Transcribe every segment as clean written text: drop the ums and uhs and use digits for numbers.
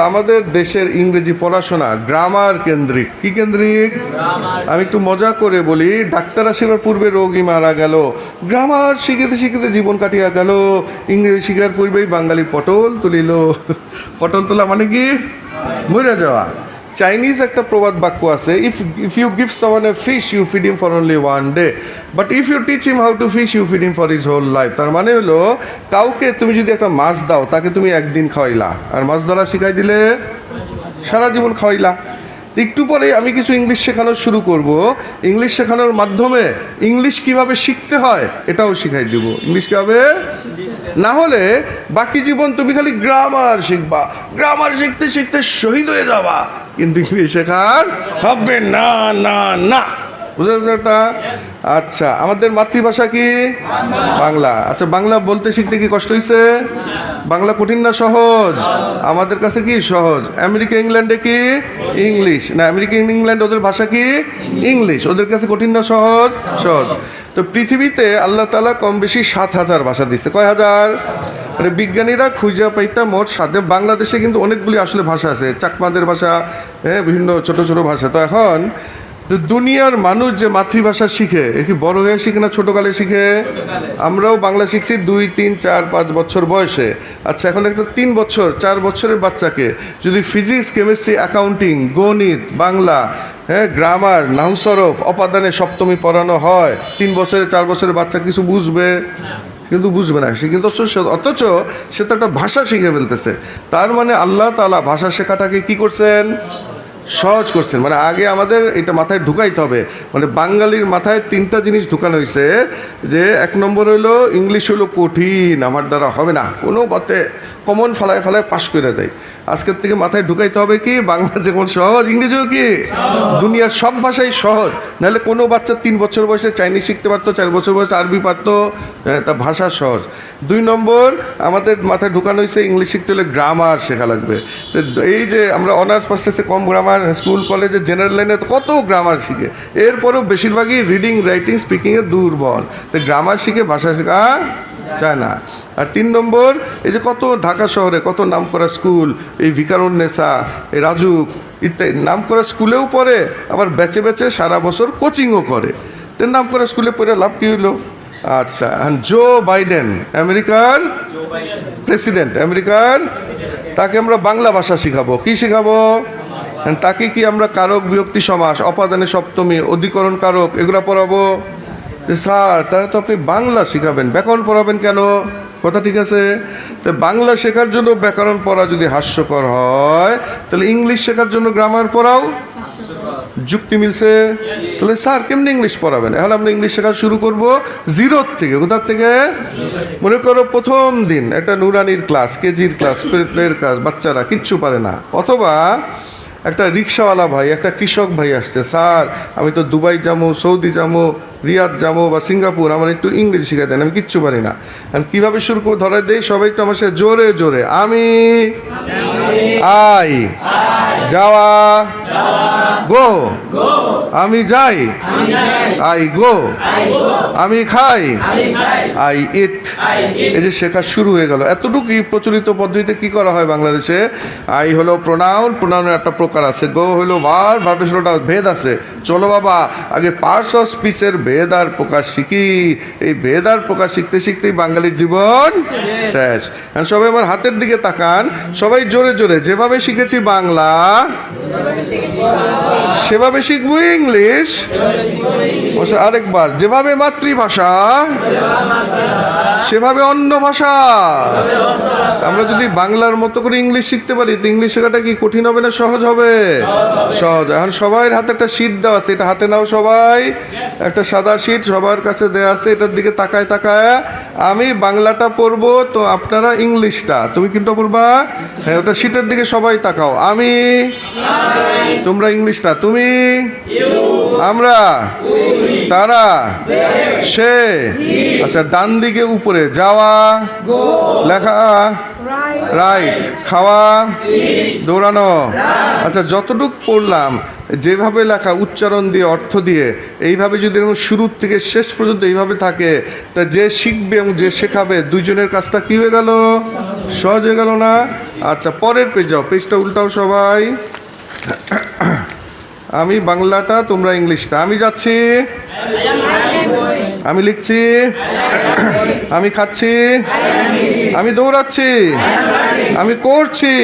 আমাদের দেশের ইংরেজি পড়াশোনা গ্রামার কেন্দ্রিক। কি কেন্দ্রিক? আমি একটু মজা করে বলি, ডাক্তার আসিবার পূর্বে রোগী মারা গেল, গ্রামার শিখিতে শিখিতে জীবন কাটিয়া গেল, ইংরেজি শিখার পূর্বেই বাঙালি পটল তুলিল। পটল তোলা মানে কি? মরে যাওয়া। চাইনিজ একটা প্রবাদ বাক্য আছে, if you give someone a fish you feed him for only one day, but if you teach him how to fish you feed him for his whole life. তার মানে হলো, কাউকে তুমি যদি একটা মাছ দাও, তাকে তুমি একদিন খাওয়াইলা, আর মাছ ধরা শিখাই দিলে সারা জীবন খাওয়াইলা। একটু পরে আমি কিছু ইংলিশ শেখানো শুরু করব। ইংলিশ শেখানোর মাধ্যমে ইংলিশ কিভাবে শিখতে হয় এটাও শিখাই দিব। ইংলিশ কিভাবে, না হলে বাকি জীবন তুমি খালি গ্রামার শিখবা, গ্রামার শিখতে শিখতে শহীদ হয়ে যাবা, কিন্তু ইংলিশ শেখার হবে না। না না, বুঝা যাচ্ছে এটা? আচ্ছা, আমাদের মাতৃভাষা কি? বাংলা। আচ্ছা, বাংলা বলতে শিখতে কি কষ্ট হয়েছে? বাংলা কঠিন না সহজ? আমাদের কাছে কি সহজ? আমেরিকা ইংল্যান্ডে কি ইংলিশ, না আমেরিকা ইংল্যান্ড ওদের ভাষা কি ইংলিশ, ওদের কাছে কঠিন না সহজ? সহজ। তো পৃথিবীতে আল্লাহ তাআলা কম বেশি 7,000 ভাষা দিচ্ছে। কয় হাজার? মানে বিজ্ঞানীরা খুঁজে পাইতা মোট 7। বাংলাদেশে কিন্তু অনেকগুলি আসলে ভাষা আছে, চাকমাদের ভাষা, হ্যাঁ, বিভিন্ন ছোট ছোট ভাষা। তো এখন তো দুনিয়ার মানুষ যে মাতৃভাষা শিখে, এ কি বড় হয়ে শিখে না ছোটকালে শিখে? আমরাও বাংলা শিখছি 2, 3, 4, 5 বছর বয়সে। আচ্ছা, এখন একটা 3 বছর 4 বছরের বাচ্চাকে যদি ফিজিক্স, কেমিস্ট্রি, অ্যাকাউন্টিং, গণিত, বাংলা, হ্যাঁ, গ্রামার, নাহু সরফ, অপাদানে সপ্তমী পড়ানো হয়, 3 বছরের 4 বছরের বাচ্চা কিছু বুঝবে? কিন্তু বুঝবে না সে, কিন্তু অথচ সে তো একটা ভাষা শিখে ফেলতেছে। তার মানে আল্লাহ তাআলা ভাষা শেখাটাকে কি করছেন? সহজ করছেন। মানে আগে আমাদের এটা মাথায় ঢুকাইতে হবে, মানে বাঙালির মাথায় 3টা জিনিস ঢুকানো হয়েছে, যে 1 নম্বর হইলো ইংলিশ হলো কঠিন, আমার দ্বারা হবে না, কোনো মতে কমন ফালায় ফালায় পাশ করে যায়। আজকের থেকে মাথায় ঢুকাইতে হবে কি, বাংলা যেমন সহজ, ইংরেজিও কি দুনিয়ার সব ভাষাই সহজ। নাহলে কোনো বাচ্চা 3 বছর বয়সে চাইনিজ শিখতে পারতো, 4 বছর বয়সে আরবি পারতো, তা ভাষা সহজ। 2 নম্বর আমাদের মাথায় ঢুকানো হয়েছে ইংলিশ শিখতে হলে গ্রামার শেখা লাগবে। তো এই যে আমরা অনার্স ফার্স্টেসে কম গ্রামার, স্কুল কলেজে জেনারেল লাইনে তো কত গ্রামার শিখে, এরপরেও বেশিরভাগই রিডিং, রাইটিং, স্পিকিংয়ে দুর্বল। তো গ্রামার শিখে ভাষা শেখা চায় না। আর 3 নম্বর, এই যে কত ঢাকা শহরে কত নামকরা স্কুল, এই ভিকারুন্নেসা, এই রাজুক ইত্যাদি নামকরা স্কুলেও পড়ে, আবার বেচে বেচে সারা বছর কোচিংও করে। তো নামকরা স্কুলে পড়ে লাভ কী হইলো? আচ্ছা, জো বাইডেন আমেরিকার প্রেসিডেন্ট, আমেরিকার, তাকে আমরা বাংলা ভাষা শিখাবো। কি শিখাবো? তাকে কি আমরা কারক, বিভক্তি, সমাস, অপাদানে সপ্তমী, অধিকরণ, কারক এগুলো পড়াবো? স্যার, তারা তো আপনি বাংলা শিখাবেন, ব্যাকরণ পড়াবেন কেন? কথা ঠিক আছে। তো বাংলা শেখার জন্য ব্যাকরণ পড়া যদি হাস্যকর হয়, তাহলে ইংলিশ শেখার জন্য গ্রামার পড়াও যুক্তি মিলছে? তাহলে স্যার কেমনি ইংলিশ পড়াবেন? এখন আমরা ইংলিশ শেখা শুরু করব 0 থেকে। কোথার থেকে? মনে করো প্রথম দিন একটা নুরানির ক্লাস, কেজির ক্লাস, প্লের ক্লাস, বাচ্চারা কিচ্ছু পারে না। অথবা একটা রিক্সাওয়ালা ভাই, একটা কৃষক ভাই আসছে, স্যার আমি তো দুবাই যাবো, সৌদি যাবো, রিয়াদ যাবো বা সিঙ্গাপুর, আমার একটু ইংরেজি শিখা দেন, আমি কিচ্ছু পারি না। আমি কীভাবে শুরু করে ধরে দেই? সবাই একটু আমার সাথে জোরে জোরে, আমি আই, যাওয়া, গো, আমি যাই, আই গো, আমি খাই, আই ইট। এই যে শেখা শুরু হয়ে গেল। এতটুকুই প্রচলিত পদ্ধতিতে কি করা হয় বাংলাদেশে? আই হলো প্রোনাউন, প্রোনাউনের একটা প্রকার আছে। গো হলো ভার্ব, ভার্বের হলো ভেদ আছে। চলো বাবা, আগে পার্টস অফ স্পিচের ভেদ আর প্রকাশ শিখি। এই ভেদ আর প্রকাশ শিখতে শিখতেই বাঙালির জীবন শেষ। সবাই আমার হাতের দিকে তাকান, সবাই জোরে জোরে, যেভাবে শিখেছি বাংলা সেভাবে শিখবো ইংলিশ। আরেকবার, যেভাবে মাতৃভাষা সেভাবে অন্য ভাষা। আমরা যদি বাংলার মতো করে ইংলিশ শিখতে পারি, তো ইংলিশ শেখাটা কি কঠিন হবে না সহজ হবে? সহজ। এখন সবার হাতে একটা শীট দেওয়া আছে, এটা হাতে নাও সবাই, একটা সাদা শীট সবার কাছে দেওয়া আছে, এটার দিকে তাকায় তাকায় আমি বাংলাটা পড়বো, তো আপনারা ইংলিশটা, তুমি কিন্তু পড়বা, হ্যাঁ, ওটা শীটের দিকে সবাই তাকাও। আমি, তোমরা ইংলিশটা, তুমি, আমরা, তারা, সে। আচ্ছা, ডান দিকে উপরে যাওয়া, লেখা, রাইট। খাওয়া, দৌড়ানো। আচ্ছা, যতটুক পড়লাম যেভাবে লেখা, উচ্চারণ দিয়ে, অর্থ দিয়ে, এইভাবে যদি এখন শুরুর থেকে শেষ পর্যন্ত এইভাবে থাকে, তা যে শিখবে এবং যে শেখাবে দুইজনের কাজটা কী হয়ে গেল? সহজ হয়ে গেল না? আচ্ছা, পরের পেজ যাও, পেজটা উল্টাও সবাই। আমি বাংলাটা, তোমরা ইংলিশটা। আমি যাচ্ছি, আমি লিখছি, আমি খাচ্ছি, আমি দৌড়াচ্ছি, আমি করছি।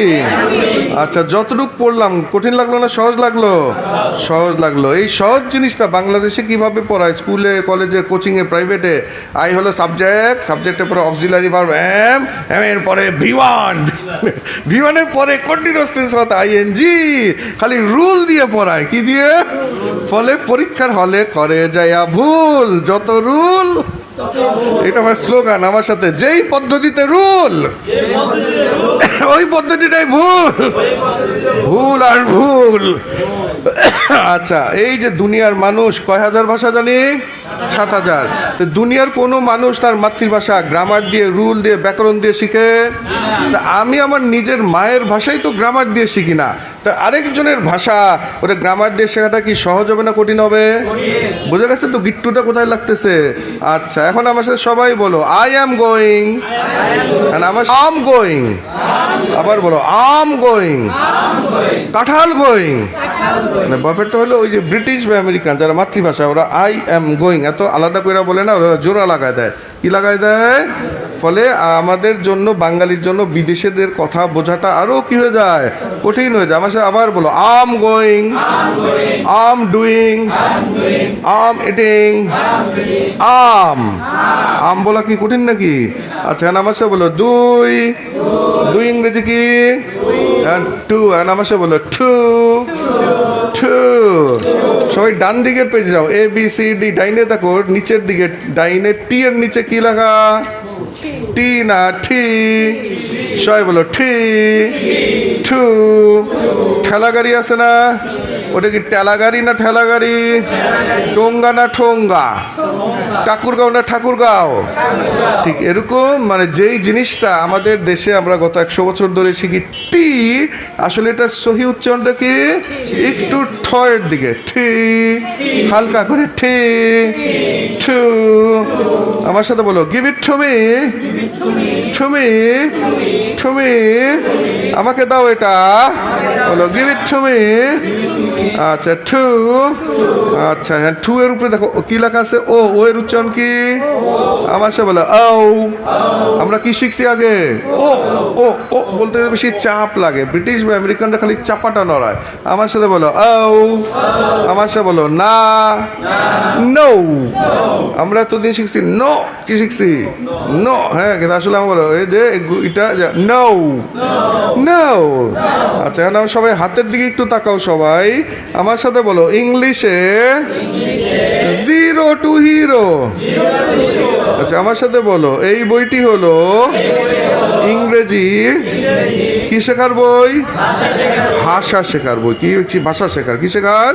আচ্ছা, যতটুকু পড়লাম কঠিন লাগলো না সহজ লাগলো? সহজ লাগলো। এই সহজ জিনিসটা বাংলাদেশে কিভাবে পড়ায়? স্কুলে, কলেজে, কোচিংয়ে, প্রাইভেটে। আই হলো সাবজেক্ট, সাবজেক্টের পরে অক্সিলারি ভার্ব এম, এম এর পরে ভি1, ভি1 এর পরে কন্টিনিউয়াস টেন্স কথা আইএনজি। খালি রুল দিয়ে পড়ায়, কি দিয়ে? ফলে পরীক্ষার হলে করে যায় ভুল, যত রুল। এটা আমার স্লোগান, আমার সাথে, যেই পদ্ধতিতে রুল ওই পদ্ধতিটাই ভুল, ভুল আর ভুল। আচ্ছা, এই যে দুনিয়ার মানুষ কয় হাজার ভাষা জানি? 7,000। তো দুনিয়ার কোনো মানুষ তার মাতৃভাষা গ্রামার দিয়ে, রুল দিয়ে, ব্যাকরণ দিয়ে শিখে? তা আমি আমার নিজের মায়ের ভাষাই তো গ্রামার দিয়ে শিখি না, তা আরেকজনের ভাষা ওটা গ্রামার দিয়ে শেখাটা কি সহজ হবে না কঠিন হবে? বুঝে গেছে তো গিট্টুটা কোথায় লাগতেছে? আচ্ছা, এখন আমার সাথে সবাই বলো, আই অ্যাম গোয়িং। আমার আম গোয়িং। আবার বলো, আম গোয়িং। কাঁঠাল গোয়িং। ব্যাপারটা হলো ওই যে ব্রিটিশ বা আমেরিকান যারা মাতৃভাষা, ওরা আই অ্যাম গোয়িং এত আলাদা করে বলে না, ওরা জোড়া লাগায় দেয়। কি লাগায় দেয়? ফলে আমাদের জন্য, বাঙালির জন্য বিদেশিদের কথা বোঝাটা আরও কি হয়ে যায়? কঠিন হয়ে যায়। আমার সাথে আবার বলো, আম going, I'm doing, um eating. আম, আম বলা কি কঠিন নাকি? আচ্ছা, আমার সাথে বলো দুই, দুই ইংরেজি কি? টু। আমার সাথে বলো টু, টু। সবাই ডান দিকের পেজে যাও, এ বি সি ডি। ডাইনে দেখো, নিচের দিকে ডাইনে টি এর নিচে কি লেখা? টি না ঠি। সবাই বলো ঠি, টু। ঠেলা গাড়ি আছে না? ওটা কি টেলা গাড়ি না ঠেলা গাড়ি? টোঙ্গা না ঠোঙ্গা? ঠাকুরগাঁও না ঠাকুরগাঁও? ঠিক এরকম, মানে যেই জিনিসটা আমাদের দেশে আমরা গত 100 বছর ধরে শিখি টি, আসলে এটা সহি উচ্চারণটা কি? একটু ঠয়ের দিকে, ঠি, হালকা করে ঠি, টু। আমার সাথে বলো, give it to me, to me, to me. আমাকে দাও এটা, বলো গিভ ইট টু মি। আচ্ছা, টু। আচ্ছা, হ্যাঁ, টু এর উপরে দেখো কি লেখা আছে? ও, ও এর উচ্চারণ কি? আমার সাথে বলো ও। আমরা কি শিখছি আগে? ও, ও, ও বলতে বেশি চাপ লাগে, ব্রিটিশ বা আমেরিকানরা খালি চাপাটা নড়ায়। আমার সাথে বলো ও। আমার সাথে বলো না, নো। আমরা এতদিন শিখছি নো, কি শিখছি? নো। হ্যাঁ, কিন্তু আসলে আমার বলো এই যে এটা নো, নো। আচ্ছা, এখন আমরা সবাই হাতের দিকে একটু তাকাও সবাই। আমার সাথে বলো, ইংলিশে জিরো টু হিরো। আচ্ছা, আমার সাথে বলো, এই বইটি হলো ইংরেজি কি শেখার বই? ভাষা শেখার বই। কি ভাষা শেখার? কি শেখার?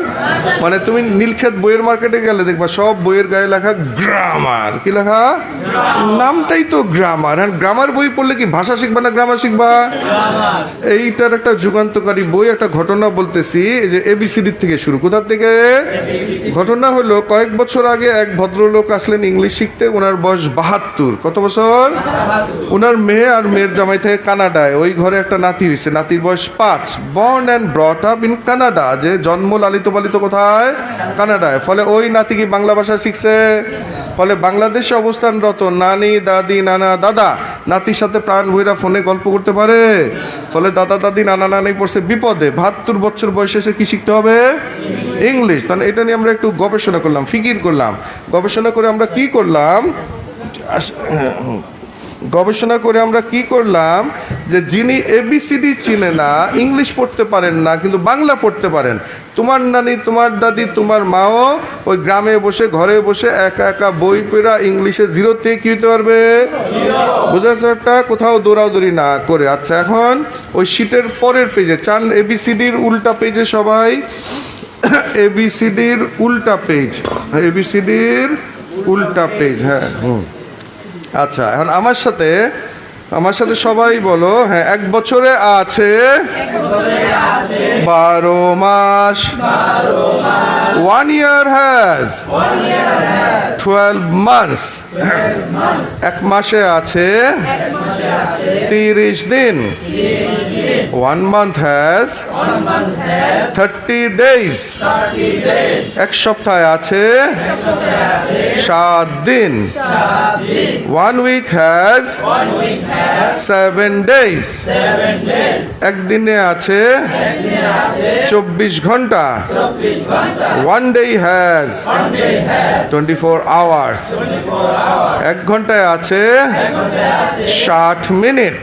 মানে তুমি নীলক্ষেত বইয়ের মার্কেটে গেলে দেখবা সব বইয়ের গায়ে লেখা গ্রামার। কি লেখা? নামটাই তো গ্রামার। হ্যাঁ, গ্রামার বই পড়লে কি ভাষা শিখবা না গ্রামার শিখবা? এইটার একটা যুগান্তকারী বই, একটা ঘটনা বলতেছি। এই যে এবিসিডির থেকে শুরু। কোথা থেকে? ঘটনা হলো কয়েক বছর আগে এক ভদ্রলোক আসলেন ইংলিশ শিখতে। ওনার বয়স 72। কত বছর? ওনার মেয়ে আর মেয়ের জামাই থেকে কানাডায়। ওই ঘরে একটা নাতি হয়েছে, নাতির বয়স 5। Born and brought up in Canada. যে জন্ম লালিত পালিত কোথায়? কানাডায়। ফলে ওই নাতি কি বাংলা ভাষা শিখছে। ফলে বাংলাদেশে অবস্থানরত নানি, দাদি, নানা, দাদা নাতির সাথে প্রাণ ভৈরা ফোনে গল্প করতে পারে। ফলে দাদা, দাদি, নানা, নানি পড়ছে বিপদে। 72 বছর বয়সে এসে কি শিখতে হবে? ইংলিশ। তাহলে এটা নিয়ে আমরা একটু গবেষণা করলাম, ফিকির করলাম। গবেষণা করে আমরা কি করলাম? গবেষণা করে আমরা কি করলাম যে যিনি এবিসিডি চিনে না, ইংলিশ পড়তে পারেন না, কিন্তু বাংলা পড়তে পারেন, তোমার নানি, তোমার দাদি, তোমার মাও ওই গ্রামে বসে, ঘরে বসে একা একা বই পড়া ইংলিশে জিরোতে কি হতে পারবে? বোঝাচ্ছে একটা, কোথাও দৌড়াদৌড়ি না করে। আচ্ছা, এখন ওই শীটের পরের পেজে চান, এবিসিডির উল্টা পেজে সবাই, এবিসিডির উল্টা পেজ, এবিসিডির উল্টা পেজ। হ্যাঁ, আচ্ছা, এখন আমার সাথে আমার সাথে সবাই বলো, হ্যাঁ, 1 বছরে আছে 12 মাস। 1 year has 12 months। 1 মাসে আছে 30 দিন। 1 month has 30 days। 1 সপ্তাহে আছে 7 দিন। 1 week has 7 days। 1 দিনে আছে 24 ঘন্টা। 1 day has 24 hours। 1 ঘন্টায় আছে 60 মিনিট।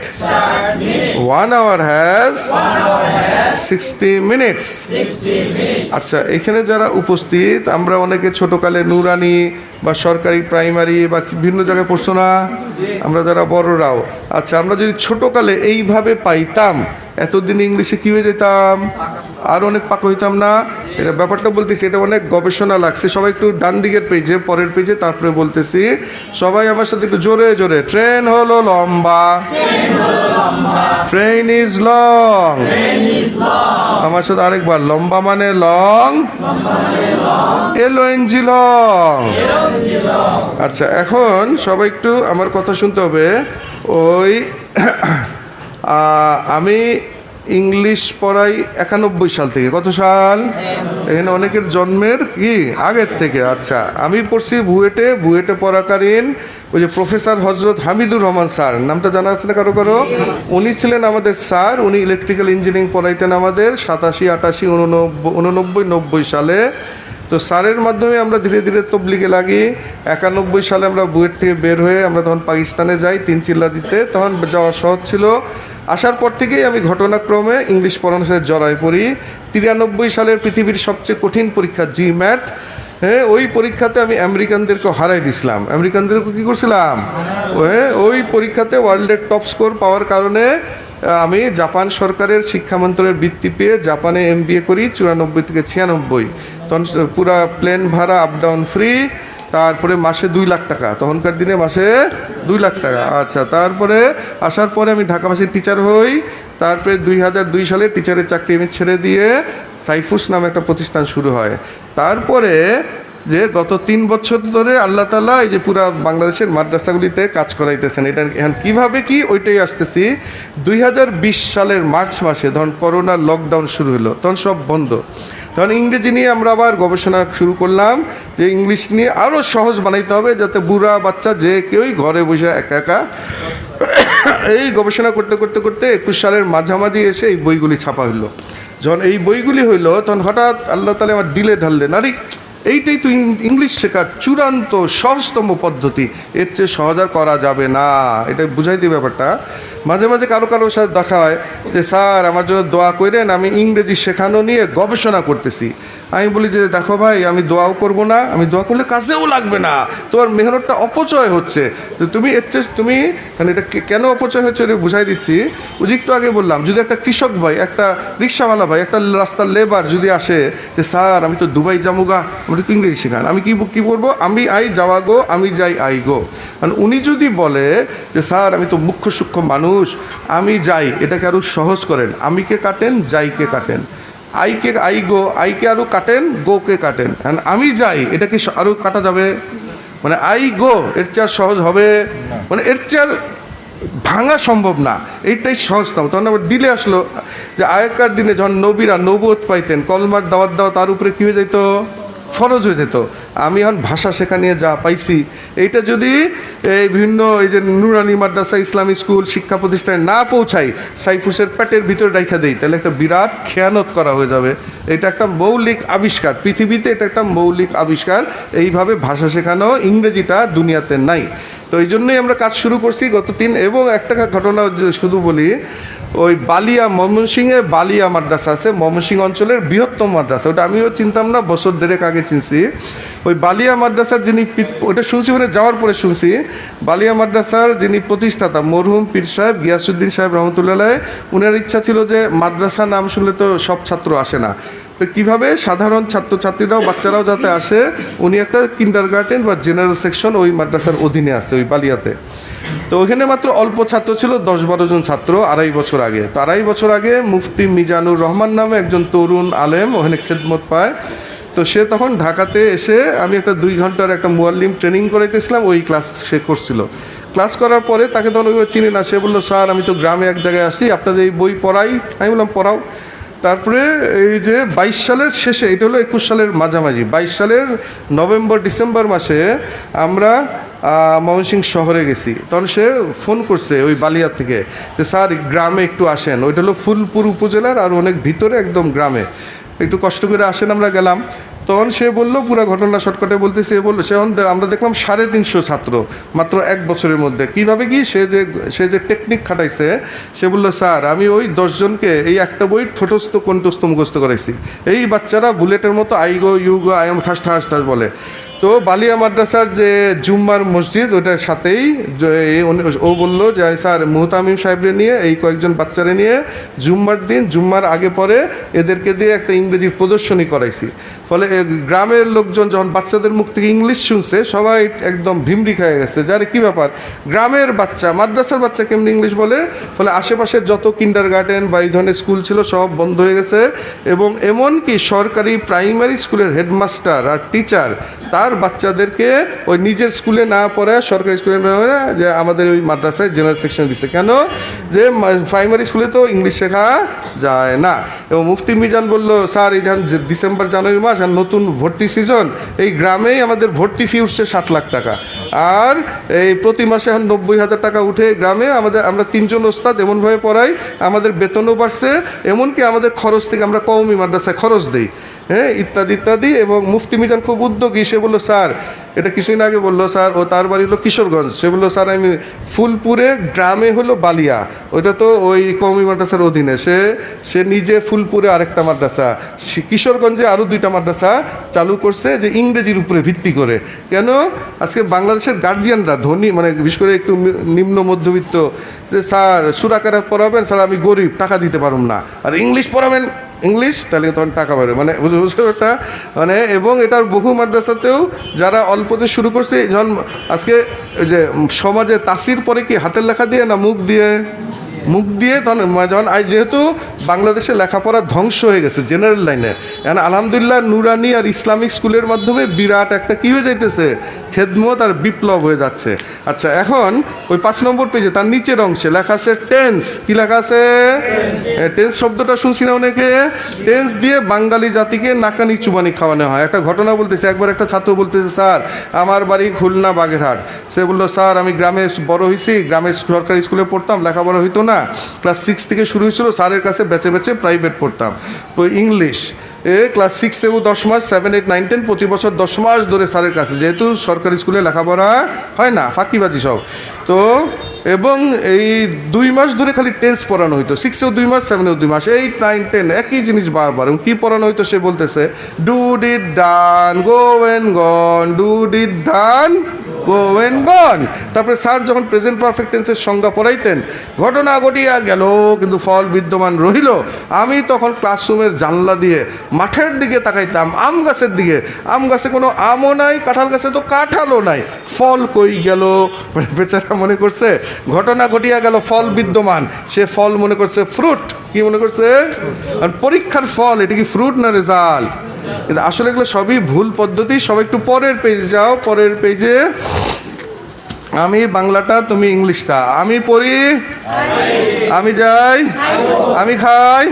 1 hour has 60 minutes। আচ্ছা, এখানে যারা উপস্থিত আমরা অনেকে ছোটকালে নুরানি বা সরকারি প্রাইমারি বা বিভিন্ন জায়গায় পড়ছো না, আমরা যারা বড়রাও। আচ্ছা, আমরা যদি ছোটকালে এইভাবে পাইতাম, এতদিন ইংলিশে কী হয়ে যেতাম, আর অনেক পাকা হইতাম না। এটা ব্যাপারটা বলতেছি, এটা অনেক গবেষণা লাগছে। সবাই একটু ডান দিকের পেজে, পরের পেজে, তারপরে বলতেছি। সবাই আমার সাথে একটু জোরে জোরে, ট্রেন হলো লম্বা, ট্রেন ইজ লং। আমার সাথে আরেকবার, লম্বা মানে লং, LONG লং। আচ্ছা, এখন সবাই একটু আমার কথা শুনতে হবে। ওই আমি ইংলিশ পড়াই 91 সাল থেকে। কত সাল? এখানে অনেকের জন্মের কি আগের থেকে। আচ্ছা, আমি পড়ছি বুয়েটে পড়াকালীন ওই যে প্রফেসর হজরত হামিদুর রহমান স্যার, নামটা জানা আছে না কারো কারো? উনি ছিলেন আমাদের স্যার। উনি ইলেকট্রিক্যাল ইঞ্জিনিয়ারিং পড়াইতেন আমাদের 87, 88, 89, 90 সালে। তো স্যারের মাধ্যমে আমরা ধীরে ধীরে তবলিগে লাগি। 91 সালে আমরা বুয়েট থেকে বের হয়ে আমরা তখন পাকিস্তানে যাই 3 চিল্লা দিতে। তখন যাওয়া সহজ ছিল। আসার পর থেকেই আমি ঘটনাক্রমে ইংলিশ পড়ানোর সাথে জড়াই পড়ি। 93 সালের পৃথিবীর সবচেয়ে কঠিন পরীক্ষা GMAT, হ্যাঁ, ওই পরীক্ষাতে আমি আমেরিকানদেরকে হারাই দিছিলাম। আমেরিকানদেরকে কী করছিলাম? ওই পরীক্ষাতে ওয়ার্ল্ডের টপ স্কোর পাওয়ার কারণে আমি জাপান সরকারের শিক্ষা মন্ত্রণালয়ের বৃত্তি পেয়ে জাপানে MBA করি 94 থেকে 96। তখন পুরা প্লেন ভাড়া, আপ ডাউন ফ্রি। তারপরে মাসে 2 লাখ টাকা, তখনকার দিনে মাসে 2 লাখ টাকা। আচ্ছা, তারপরে আসার পরে আমি ঢাকাবাসীর টিচার হই। তারপরে 2002 সালে টিচারের চাকরি আমি ছেড়ে দিয়ে সাইফুস নামে একটা প্রতিষ্ঠান শুরু হয়। তারপরে যে গত 3 বছর ধরে আল্লাহ তাআলা এই যে পুরা বাংলাদেশের মাদ্রাসাগুলিতে কাজ করাইতেছেন। এটা এখন কীভাবে কি ওইটাই আসতেছি। 2020 সালের মার্চ মাসে ধরুন করোনার লকডাউন শুরু হলো, তখন সব বন্ধ। তখন ইংরেজি নিয়ে আমরা আবার গবেষণা শুরু করলাম যে ইংলিশ নিয়ে আরও সহজ বানাইতে হবে, যাতে বুড়া বাচ্চা যে কেউই ঘরে বসে একা একা। এই গবেষণা করতে করতে করতে 21 সালের মাঝামাঝি এসে এই বইগুলি ছাপা হইলো। যখন এই বইগুলি হইলো তখন হঠাৎ আল্লাহ তাআলা আমার দিলে ঢাললেন, আরে এইটাই তো ইংলিশ শেখার চূড়ান্ত সহজতম পদ্ধতি, এর চেয়ে সহজ আর করা যাবে না। এটা বুঝাই দিই ব্যাপারটা। মাঝে মাঝে কারো সাথে দেখা হয় যে স্যার আমার জন্য দোয়া করেন, আমি ইংরেজি শেখানো নিয়ে গবেষণা করতেছি। আমি বলি যে দেখো ভাই, আমি দোয়াও করব না, আমি দোয়া করলে কাজেও লাগবে না, তোমার মেহনতটা অপচয় হচ্ছে। তো তুমি এর চেয়ে তুমি মানে এটা কেন অপচয় হচ্ছে এটা বুঝাই দিচ্ছি। ওই একটু আগে বললাম, যদি একটা কৃষক ভাই, একটা রিক্সাওয়ালা ভাই, একটা রাস্তার লেবার যদি আসে যে স্যার আমি তো দুবাই যামুগা, আমি একটু ইংরেজি শেখান, আমি কী করবো? আমি আই যাওয়া গো, আমি যাই আই গো। কারণ উনি যদি বলে যে স্যার আমি তো মুখ্য সূক্ষ্ম মানুষ, আমি যাই, এটাকে আরও সহজ করেন। আমিকে কাটেন, যাইকে কাটেন, আইকে আই গো, আইকে আরও কাটেন, গোকে কাটেন। অ্যান্ড আমি যাই, এটা কি আরও কাটা যাবে? মানে আই গো এর চেয়ে আর সহজ হবে? মানে এর চেয়ে আর ভাঙা সম্ভব না। এইটাই সহজতম। তখন আবার দিলে আসলো যে আগেকার দিনে যখন নবীরা নবুয়ত পাইতেন, কলমার দাওয়াত দেওয়া তার উপরে কী হয়ে যেত? ফরজ হয়ে যেত। আমি এখন ভাষা শেখা নিয়ে যা পাইছি, এইটা যদি এই বিভিন্ন এই যে নুরানি মাদ্রাসা, ইসলামী স্কুল, শিক্ষা প্রতিষ্ঠানে না পৌঁছাই, সাইফুসের পেটের ভিতরে রাইখা দেই, তাহলে একটা বিরাট খেয়ানত করা হয়ে যাবে। এটা একটা মৌলিক আবিষ্কার পৃথিবীতে, এটা একটা মৌলিক আবিষ্কার। এইভাবে ভাষা শেখানো, ইংরেজিটা দুনিয়াতে নাই। তো এই জন্যই আমরা কাজ শুরু করছি গত 3। এবং একটা ঘটনা শুধু বলি, ওই বালিয়া, ময়মনসিংহে বালিয়া মাদ্রাসা আছে, ময়মনসিংহ অঞ্চলের বৃহত্তম মাদ্রাসা। ওটা আমিও চিনতাম না, বছর 1.5 আগে চিনছি। ওই বালিয়া মাদ্রাসার যিনি, ওটা শুনছি মানে যাওয়ার পরে শুনছি, বালিয়া মাদ্রাসার যিনি প্রতিষ্ঠাতা মরহুম পীর সাহেব গিয়াসউদ্দিন সাহেব রহমতুল্লাহ, উনার ইচ্ছা ছিল যে মাদ্রাসা নাম শুনলে তো সব ছাত্র আসে না, তো তো কীভাবে সাধারণ ছাত্রছাত্রীরাও বাচ্চারাও যাতে আসে, উনি একটা কিন্ডারগার্টেন বা জেনারেল সেকশন ওই মাদ্রাসার অধীনে আছে ওই বালিয়াতে। তো ওখানে মাত্র অল্প ছাত্র ছিল, 10-12 জন ছাত্র 2.5 বছর আগে। তো 2.5 বছর আগে মুফতি মিজানুর রহমান নামে একজন তরুণ আলেম ওখানে খেদমত পায়। তো সে তখন ঢাকাতে এসে, আমি একটা 2 ঘন্টার একটা মুয়াল্লিম ট্রেনিং করাইতেছিলাম, ওই ক্লাস সে করছিল। ক্লাস করার পরে তাকে তখন ওইভাবে চিনি না, সে বললো স্যার আমি তো গ্রামে এক জায়গায় আসি, আপনাদের এই বই পড়াই। আমি বললাম পড়াও। তারপরে এই যে 22 সালের শেষে, এটা হলো 21 সালের মাঝামাঝি, 22 সালের নভেম্বর-ডিসেম্বর মাসে আমরা ময়মনসিংহ শহরে গেছি। তখন সে ফোন করছে ওই বালিয়া থেকে যে স্যার গ্রামে একটু আসেন। ওইটা হলো ফুলপুর উপজেলার আর অনেক ভিতরে একদম গ্রামে, একটু কষ্ট করে আসেন। আমরা গেলাম। তখন সে বললো, পুরো ঘটনা শর্টকাটে বলতেছে, সে বললো সে আমরা দেখলাম 350 ছাত্র মাত্র 1 বছরের মধ্যে। কীভাবে কি সে যে টেকনিক খাটাইছে, সে বললো স্যার আমি ওই 10 জনকে এই একটা বই ঠোঁটস্থ কণ্ঠস্থ মুখস্থ করাইছি। এই বাচ্চারা বুলেটের মতো আইগো ইউগো আয়াম ঠাস ঠাস ঠাস বলে। তো বালিয়া মাদ্রাসার যে জুম্মার মসজিদ, ওটার সাথেই ও বললো যে স্যার মুহতামিম সাহেবরে নিয়ে, এই কয়েকজন বাচ্চারে নিয়ে জুম্মার দিন, জুম্মার আগে পরে এদেরকে দিয়ে একটা ইংরেজির প্রদর্শনী করাইছি। ফলে গ্রামের লোকজন যখন বাচ্চাদের মুখ থেকে ইংলিশ শুনছে, সবাই একদম ভিমরি খেয়ে গেছে, যারে কী ব্যাপার, গ্রামের বাচ্চা মাদ্রাসার বাচ্চা কেমনি ইংলিশ বলে। ফলে আশেপাশের যত কিন্ডারগার্টেন বা এই ধরনের স্কুল ছিল সব বন্ধ হয়ে গেছে। এবং এমনকি সরকারি প্রাইমারি স্কুলের হেডমাস্টার আর টিচার তার বাচ্চাদেরকে ওই নিজের স্কুলে না পড়ে সরকারি স্কুলে না পড়ে যে আমাদের ওই মাদ্রাসায় জেনারেল সেকশন দিচ্ছে। কেন? যে প্রাইমারি স্কুলে তো ইংলিশ শেখা যায় না। এবং মুফতি মিজান বললো স্যার এই যখন ডিসেম্বর জানুয়ারি মাস আর নতুন ভর্তি সিজন, এই গ্রামেই আমাদের ভর্তি ফি উঠছে 7 লাখ টাকা। আর এই প্রতি মাসে এখন 90,000 টাকা উঠে গ্রামে। আমরা 3 জন ওস্তাদ এমনভাবে পড়াই, আমাদের বেতনও বাড়ছে, এমনকি আমাদের খরচ থেকে আমরা কওমি মাদ্রাসায় খরচ দিই, হ্যাঁ, ইত্যাদি ইত্যাদি। এবং মুফতি মিজান খুব উদ্যোগী। সে বললো স্যার, এটা কিছুদিন আগে বললো স্যার, ও তার বাড়ি হলো কিশোরগঞ্জ। সে বললো স্যার আমি ফুলপুরে গ্রামে হলো বালিয়া, ওইটা তো ওই কওমি মাদ্রাসার অধীনে। সে নিজে ফুলপুরে আরেকটা মাদ্রাসা, কিশোরগঞ্জে আরও 2টা মাদ্রাসা চালু করছে যে ইংরেজির উপরে ভিত্তি করে। কেন? আজকে বাংলাদেশের গার্জিয়ানরা ধনী, মানে বিশেষ করে একটু নিম্ন মধ্যবিত্ত, যে স্যার সুরাকারা পড়াবেন, স্যার আমি গরিব টাকা দিতে পারুম না, আর ইংলিশ পড়াবেন ইংলিশ, তাহলে তখন টাকা পাবে, মানে বুঝতে একটা মানে। এবং এটার বহু মাদ্রাসাতেও যারা অল্পতে শুরু করছে, যখন আজকে যে সমাজে তাসির পরে কি হাতের লেখা দিয়ে না মুখ দিয়ে তখন যখন যেহেতু বাংলাদেশে লেখাপড়া ধ্বংস হয়ে গেছে জেনারেল লাইনে, এখন আলহামদুলিল্লাহ নুরানি আর ইসলামিক স্কুলের মাধ্যমে বিরাট একটা কী হয়ে যাইতেছে, খেদমত আর বিপ্লব হয়ে যাচ্ছে। আচ্ছা, এখন ওই 5 নম্বর পেজে তার নিচের অংশে লেখা আছে টেন্স। কি লেখা আছে? টেন্স শব্দটা শুনছি না অনেকে? টেন্স দিয়ে বাঙালি জাতিকে নাকানি চুবানি খাওয়ানো হয়। একটা ঘটনা বলতেছে, একবার একটা ছাত্র বলতেছে স্যার আমার বাড়ি খুলনা বাগেরহাট। সে বললো স্যার আমি গ্রামে বড় হয়েছি, গ্রামের সরকারি স্কুলে পড়তাম, লেখাপড়া হইতো না, ক্লাস 6 থেকে শুরু হয়েছিল, স্যারের কাছে বেছে বেছে প্রাইভেট পড়তাম। তো ইংলিশ ক্লাস 6 10 মাস, 7 8 9 10 প্রতি বছর 10 মাস ধরে স্যারের কাছে, যেহেতু সরকারি স্কুলে লেখাপড়া হয় না, ফাঁকিবাজি সব। তো এবং এই 2 মাস ধরে খালি টেন্স পড়ানো হইতো, 6 2 মাস, 7 2 মাস, 8 9 10 একই জিনিস বারবার। এবং কী পড়ানো হইতো সে বলতেছে, do did done go and gone, do did done go and gone. তারপরে স্যার যখন প্রেজেন্ট পারফেক্ট টেন্সের সংজ্ঞা পড়াইতেন, ঘটনা ঘটিয়া গেল কিন্তু ফল বিদ্যমান রহিল। আমি তখন ক্লাসরুমের জানলা দিয়ে মাঠের দিকে তাকাইতাম, আম গাছের দিকে। আম গাছে কোনো আমও নাই, কাঁঠাল গাছে তো কাঁঠালও নাই, ফল কই গেল? বেচারা মনে করছে ঘটনা ঘটিয়া গেল ফল বিদ্যমান, সে ফল মনে করছে ফ্রুট। কি মনে করছে? আর পরীক্ষার ফল, এটা কি ফ্রুট না রেজাল্ট? কিন্তু আসলে এগুলো সবই ভুল পদ্ধতি। সবাই একটু পরের পেজে যাও, পরের পেজে। আমি বাংলাটা, তুমি ইংলিশটা। আমি পড়ি, আমি যাই, আমি খাই,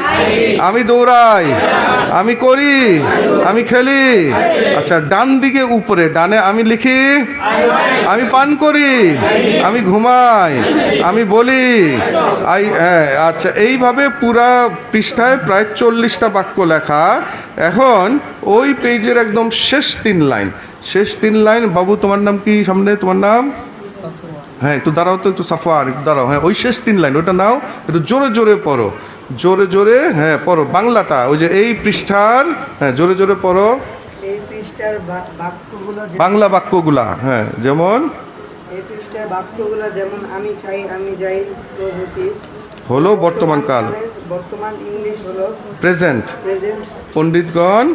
আমি দৌড়াই, আমি করি, আমি খেলি। আচ্ছা, ডান দিকে উপরে ডানে আমি লিখি, আমি পান করি, আমি ঘুমাই, আমি বলি, আচ্ছা, এইভাবে পুরা পৃষ্ঠায় প্রায় 40টা বাক্য লেখা। এখন ওই পেজের একদম শেষ 3 লাইন, বাবু তোমার নাম কি? সামনে তোমার নাম? হ্যাঁ, একটু দাঁড়াও তো, একটু সাফার, একটু দাঁড়াও। হ্যাঁ, ওই শেষ 3 লাইন ওটা নাও, একটু জোরে জোরে পড়ো, জোরে জোরে। হ্যাঁ পড়ো বাংলাটা, ওই যে এই পৃষ্ঠার, হ্যাঁ জোরে জোরে পড়ো এই পৃষ্ঠার বাক্যগুলো, বাংলা বাক্যগুলা। হ্যাঁ, যেমন এই পৃষ্ঠার বাক্যগুলো যেমন আমি খাই, আমি যাই প্রভৃতি হলো বর্তমান কাল, বর্তমান ইংলিশ হলো প্রেজেন্ট। প্রেজেন্ট। পণ্ডিতগণ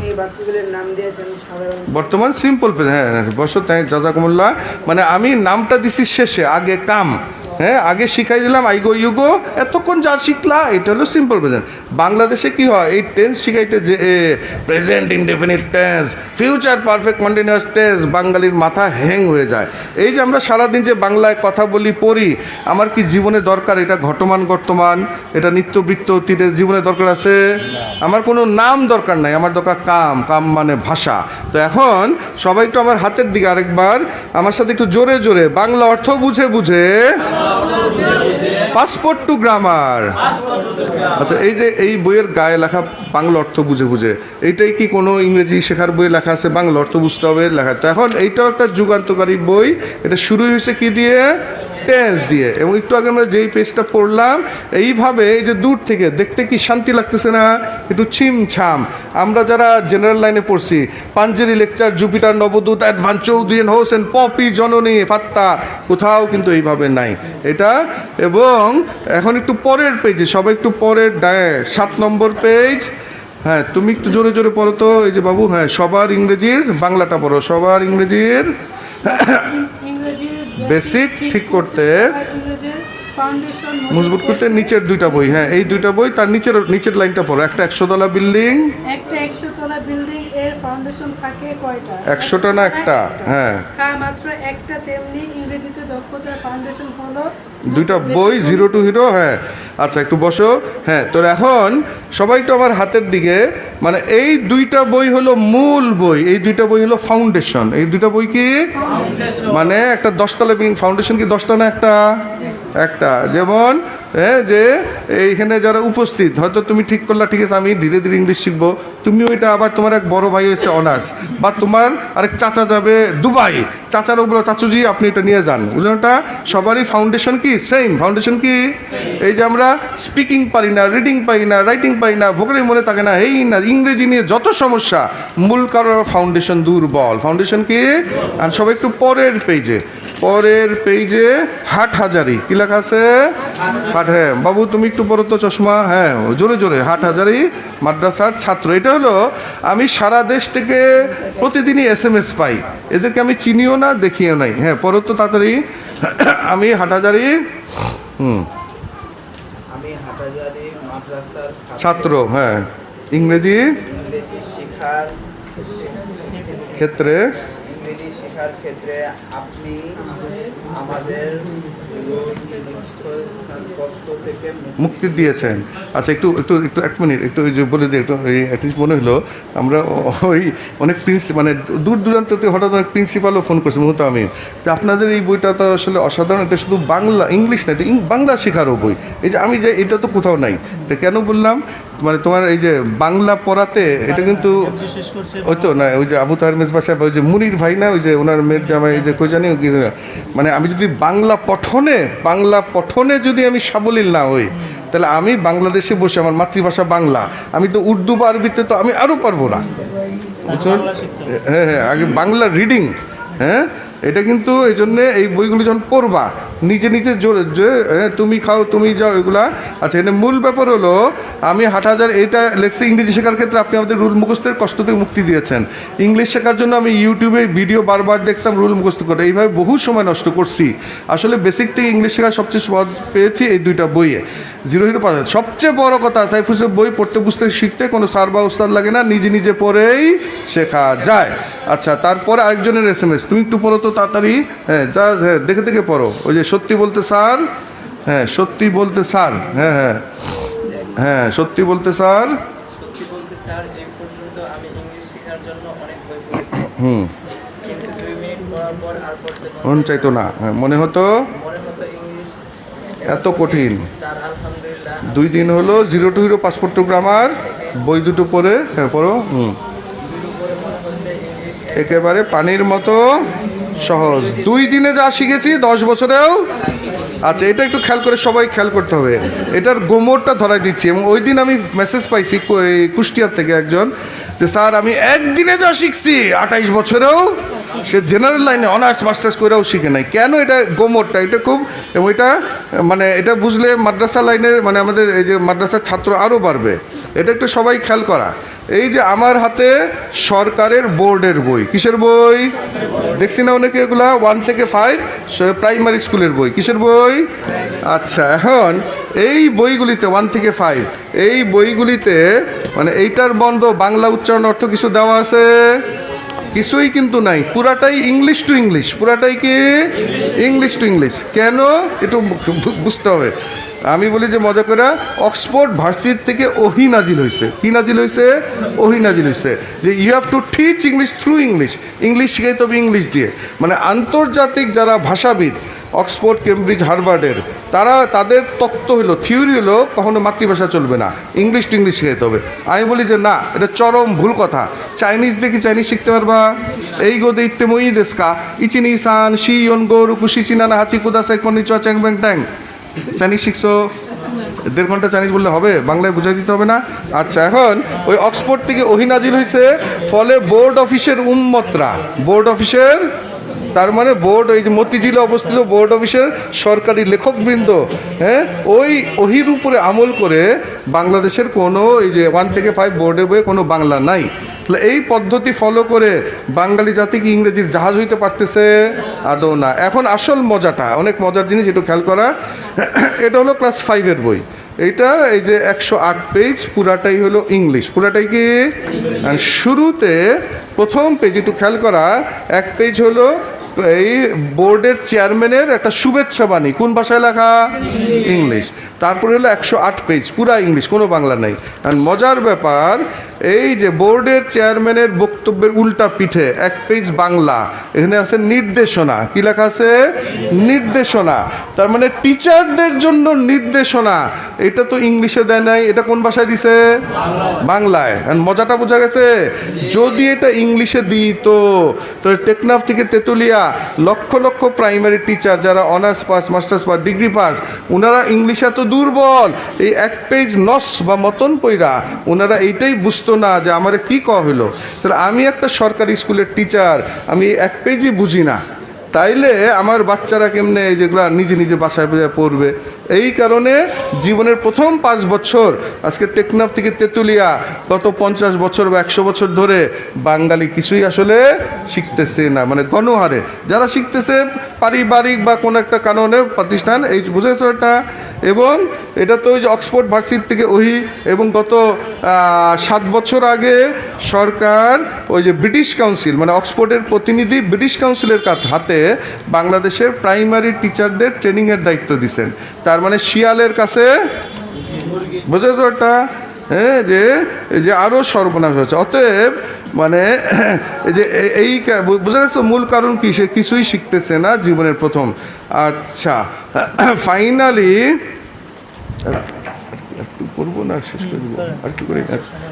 এই বাক্যগুলির নাম দিয়েছেন সাধারণ বর্তমান সিম্পল প্রেজেন্ট। হ্যাঁ বসো, তাই জাজাকুমুল্লাহ। মানে আমি নামটা দিছি শেষে, আগে কাম। হ্যাঁ আগে শিখাই দিলাম আই গো ইউ গো, এতক্ষণ যা শিখলা এটা হলো সিম্পল প্রেজেন্ট। বাংলাদেশে কি হয়, এই টেন্স শিখাইতে যে present indefinite tense, future perfect continuous tense, বাঙালির মাথা হ্যাং হয়ে যায়। এই যে আমরা সারাদিন যে বাংলায় কথা বলি পড়ি, আমার কি জীবনে দরকার এটা ঘটমান বর্তমান, এটা নিত্যবৃত্ত অতীতের জীবনে দরকার আছে? আমার কোনো নাম দরকার নাই, আমার দরকার কাম। কাম মানে ভাষা। তো এখন সবাই একটু আমার হাতের দিকে আরেকবার আমার সাথে একটু জোরে জোরে বাংলা অর্থ বুঝে বুঝে পাসপোর্ট টু গ্রামার। আচ্ছা এই যে এই বইয়ের গায়ে লেখা বাংলা অর্থ বুঝে বুঝে, এইটাই কি কোনো ইংরেজি শেখার বই লেখা আছে? বাংলা অর্থ বুঝতে হবে লেখা। তো এখন এইটাও একটা যুগান্তকারী বই। এটা শুরু হয়েছে কি দিয়ে? টেন্স দিয়ে। এবং একটু আগে আমরা যেই পেজটা পড়লাম, এইভাবে এই যে দূর থেকে দেখতে কি শান্তি লাগতেছে না? একটু ছিমছাম। আমরা যারা জেনারেল লাইনে পড়ছি, Panjeree lecture, Jupiter Nabadut, advance Chowdhury Hossain, Popy, Janani, ফাত্তা, কোথাও কিন্তু এইভাবে নাই এটা। এবং এখন একটু পরের পেজে, সবাই একটু পরের 7 নম্বর পেজ। হ্যাঁ তুমি একটু জোরে জোরে পড়ো তো। এই যে বাবু, হ্যাঁ সবার ইংরেজির বাংলাটা পড়ো, সবার ইংরেজির বেসিক ঠিক করতে, মজবুত করতে নিচের দুইটা বই। হ্যাঁ এই দুইটা বই, তার নিচের লাইনটা পড়ো। একটা 100 তলা বিল্ডিং, একটা 100 তলা বিল্ডিং এর ফাউন্ডেশন থাকে কয়টা? 100টা না একটা? হ্যাঁ মাত্র একটা। তেমনি ইংরেজিতে দক্ষতার ফাউন্ডেশন হলো দুইটা বই, জিরো টু হিরো। হ্যাঁ আচ্ছা একটু বসো। হ্যাঁ তোর এখন সবাই তো আমার হাতের দিকে, মানে এই দুইটা বই হলো মূল বই, এই দুইটা বই হলো ফাউন্ডেশন। এই দুইটা বই কি মানে একটা 10 তলা বিল্ডিং ফাউন্ডেশন কি 10টা না একটা? একটা। যেমন যে এইখানে যারা উপস্থিত, হয়তো তুমি ঠিক করলা ঠিক আছে আমি ধীরে ধীরে ইংলিশ শিখবো, তুমি ওইটা আবার তোমার এক বড় ভাই হয়েছে অনার্স, বা তোমার আরেক চাচা যাবে দুবাই, চাচার ওগুলো চাচুজি আপনি এটা নিয়ে যান, বুঝলেন? ওটা সবারই ফাউন্ডেশন কি সেম। ফাউন্ডেশন কি এই যে আমরা স্পিকিং পারি না, রিডিং পারি না, রাইটিং পারি না, ভোকালি মনে থাকে না, এই না ইংরেজি নিয়ে যত সমস্যা, মূল কারণ ফাউন্ডেশন দুর্বল। ফাউন্ডেশন কি? আর সবাই একটু পরের পেজে হাটহাজারি কি লেখা আছে? হ্যাঁ বাবু তুমি একটু পড়ো তো, চশমা। হ্যাঁ জোরে জোরে। হাটহাজারি মাদ্রাসার ছাত্র। এটা হলো আমি সারা দেশ থেকে প্রতিদিনই SMS পাই, এদেরকে আমি চিনিও না দেখিও নাই। হ্যাঁ পড়ো তো তাড়াতাড়ি। আমি হাটহাজারি আমি হাটহাজারি মাদ্রাসার ছাত্র। হ্যাঁ ইংরেজি শেখার ক্ষেত্রে ক্ষেত্রে আপনি আমাদের কষ্ট থেকে মুক্তি দিয়েছেন। আচ্ছা একটু একটু একটু 1 মিনিট একটু ওই যে বলে দিই, একটু অ্যাটলিস্ট মনে হলো আমরা ওই অনেক মানে দূর দূরান্ত থেকে হঠাৎ অনেক প্রিন্সিপালও ফোন করছে মুহূর্তে আমি, যে আপনাদের এই বইটা তো আসলে অসাধারণ, এটা শুধু বাংলা ইংলিশ না, এটা বাংলা শেখারও বই। এই যে আমি যে এটা তো কোথাও নাই, তো কেন বললাম মানে তোমার এই যে বাংলা পড়াতে এটা কিন্তু ওই তো না, ওই যে আবু তাহের মেজবা সাহেব, ওই যে মুনির ভাই না, ওই যে ওনার মেয়ের জামাই, এই যে কই জানি, মানে আমি যদি বাংলা পঠনে যদি আমি সাবলীল না হই, তাহলে আমি বাংলাদেশে বসে, আমার মাতৃভাষা বাংলা, আমি তো উর্দু বা আরবিতে তো আমি আরও পারবো না, বুঝছেন? হ্যাঁ হ্যাঁ আগে বাংলা রিডিং। হ্যাঁ এটা কিন্তু এই জন্যে এই বইগুলো যখন পড়বা নিজে নিজে জোরে যে তুমি খাও তুমি যাও এগুলা। আচ্ছা এখানে মূল ব্যাপার হলো আমি হাটহাজার এটা লেখছি ইংরেজি শেখার ক্ষেত্রে আপনি আমাদের রুল মুখস্থের কষ্ট থেকে মুক্তি দিয়েছেন। ইংলিশ শেখার জন্য আমি ইউটিউবে ভিডিও বারবার দেখতাম রুল মুখস্থ করে, এইভাবে বহু সময় নষ্ট করছি। আসলে বেসিক থেকে ইংলিশ শেখার সবচেয়ে সহজ পেয়েছি এই দুইটা বইয়ে, জিরো হিরো পাওয়া যায়। সবচেয়ে বড় কথা সাইফুসের বই পড়তে বুঝতে শিখতে কোনো স্যার বা উস্তাদ লাগে না, নিজে নিজে পড়েই শেখা যায়। আচ্ছা তারপরে আরেকজনের SMS তুমি একটু পড়ো তো তাড়াতাড়ি। হ্যাঁ যা হ্যাঁ দেখে দেখে পড়ো। ওই যে সত্যি বলতে স্যার, হ্যাঁ সত্যি বলতে স্যার, হ্যাঁ হ্যাঁ হ্যাঁ সত্যি বলতে স্যার। সত্যি বলতে স্যার এই পর্যন্ত আমি ইংলিশ শেখার জন্য অনেক বই পড়েছি, কিন্তু 2 মিনিট পড়ার পর আর পড়তে মন চাইতো না, মনে হতো ইংলিশ এত কঠিন। স্যার আলহামদুলিল্লাহ 2 দিন হলো zero two hero passport to grammar বই দুটো পড়ে, হ্যাঁ পড়ো। একেবারে পানির মতো সহজ। 2 দিনে যা শিখেছি 10 বছরেও। আচ্ছা এটা একটু খেয়াল করে সবাই খেয়াল করতে হবে, এটার গোমরটা ধরাই দিচ্ছি। এবং ওই দিন আমি মেসেজ পাইছি কুষ্টিয়ার থেকে একজন, যে স্যার আমি একদিনে যা শিখছি 28 বছরেও সে জেনারেল লাইনে অনার্স মাস্টার্স করেও শিখে নাই। কেন? এটা গোমরটা, এটা খুব, এবং এটা মানে এটা বুঝলে মাদ্রাসা লাইনের মানে আমাদের এই যে মাদ্রাসার ছাত্র আরও বাড়বে। এটা একটু সবাই খেয়াল করা। এই যে আমার হাতে সরকারের বোর্ডের বই, কিসের বই দেখছি না অনেকে, এগুলা 1 থেকে 5 প্রাইমারি স্কুলের বই। কিসের বই? আচ্ছা, এখন এই বইগুলিতে 1 থেকে 5 এই বইগুলিতে মানে এইটার বন্ধ বাংলা উচ্চারণ অর্থ কিছু দেওয়া আছে? কিছুই কিন্তু নাই, পুরাটাই ইংলিশ টু ইংলিশ। পুরাটাই কি ইংলিশ টু ইংলিশ। কেন? একটু বুঝতে হবে। আমি বলি যে মজা করে, অক্সফোর্ড ভার্সিটি থেকে ওহি নাজিল হয়েছে। কি নাজিল হয়েছে? ওহি নাজিল হয়েছে যে you have to teach English through English. English শিখাইতে হবে ইংলিশ দিয়ে। মানে আন্তর্জাতিক যারা ভাষাবিদ, অক্সফোর্ড, কেমব্রিজ, হার্ভার্ডের, তারা তাদের তত্ত্ব হলো, থিওরি হলো, কখনো মাতৃভাষা চলবে না, ইংলিশ টু ইংলিশ শিখাইতে হবে। আমি বলি যে না, এটা চরম ভুল কথা। চাইনিজ দেখি চাইনিজ শিখতে পারবা? এই গোদে ইত্তে মই দেশকা ইচিনি সান শি ইয়ন গোরু কুশি চিনানা হাচি কুদাসাই কনি চ চ্যাং ব্যাং ট্যাং। চাইনিজ শিখছো? 1.5 ঘন্টা চাইনিজ বললে হবে? বাংলায় বুঝাই দিতে হবে না? আচ্ছা, এখন ওই অক্সফোর্ড থেকে ওহি নাজিল হয়েছে, ফলে বোর্ড অফিসের উম্মতরা, বোর্ড অফিসের, তার মানে বোর্ড, ওই যে মতিঝিলে অবস্থিত বোর্ড অফিসের সরকারি লেখকবৃন্দ, হ্যাঁ, ওই ওহির উপরে আমল করে বাংলাদেশের কোনো এই যে 1 থেকে 5 বোর্ডে বইয়ে কোনো বাংলা নাই। তাহলে এই পদ্ধতি ফলো করে বাঙালি জাতি কি ইংরেজির জাহাজ হইতে পারতেছে? আদৌ না। এখন আসল মজাটা, অনেক মজার জিনিস, একটু খেয়াল করা। এটা হলো ক্লাস 5-এর বই। এইটা এই যে 108 পেজ, পুরাটাই হলো ইংলিশ। পুরাটাই কি? শুরুতে প্রথম পেজ একটু খেয়াল করা, 1 পেজ হলো এই বোর্ডের চেয়ারম্যানের একটা শুভেচ্ছা বাণী। কোন ভাষায় লেখা? ইংলিশ। তারপরে হলো 108 পেজ পুরা ইংলিশ, কোনো বাংলা নাই। আর মজার ব্যাপার, এই যে বোর্ডের চেয়ারম্যানের বক্তব্যের উল্টা পিঠে 1 পেজ বাংলা, এখানে আছে নির্দেশনা। কি লেখা আছে? নির্দেশনা। তার মানে টিচারদের জন্য নির্দেশনা। এটা তো ইংলিশে দেয় নাই, এটা কোন ভাষায় দিছে? বাংলায়। আর মজাটা বোঝা গেছে? যদি এটা ইংলিশে দিত তাহলে টেকনাফ থেকে তেতুলিয়া লক্ষ লক্ষ প্রাইমারি টিচার যারা honours pass, masters pass, degree pass, ওনারা ইংলিশে এত দুর্বল, এই 1 পেজ নস বা মতন পইরা ওনারা এইটাই বুঝতো না যে আমার কি কওয়া হলো। তাহলে আমি একটা সরকারি স্কুলের টিচার, আমি 1 পেজই বুঝি না, তাইলে আমার বাচ্চারা কেমনে যেগুলা নিজে নিজে বাসায় পড়বে? এই কারণে জীবনের প্রথম 5 বছর আজকে টেকনাফ থেকে তেতুলিয়া গত 50 বছর বা 100 বছর ধরে বাঙালি কিছুই আসলে শিখতেছে না, মানে গণহারে। যারা শিখতেছে পারিবারিক বা কোনো একটা কারণে প্রতিষ্ঠান, এই বুঝেছো এটা? এবং এটা তো ওই যে অক্সফোর্ড ভার্সিটি থেকে ওহি, এবং গত 7 বছর আগে সরকার ওই যে ব্রিটিশ কাউন্সিল, মানে অক্সফোর্ডের প্রতিনিধি ব্রিটিশ কাউন্সিলের হাতে বাংলাদেশের প্রাইমারি টিচারদের ট্রেনিংয়ের দায়িত্ব দিচ্ছেন। তার মানে শিয়ালের কাছে, বুঝেছো এটা? হ্যাঁ, যে আরও সর্বনাশ হচ্ছে। অতএব মানে এই যে এই বোঝা গেছে মূল কারণ কি? সে কিছুই শিখতেছে না জীবনের প্রথম। আচ্ছা, ফাইনালি একটু করবো না, শেষ করে দেবো আর একটু করি,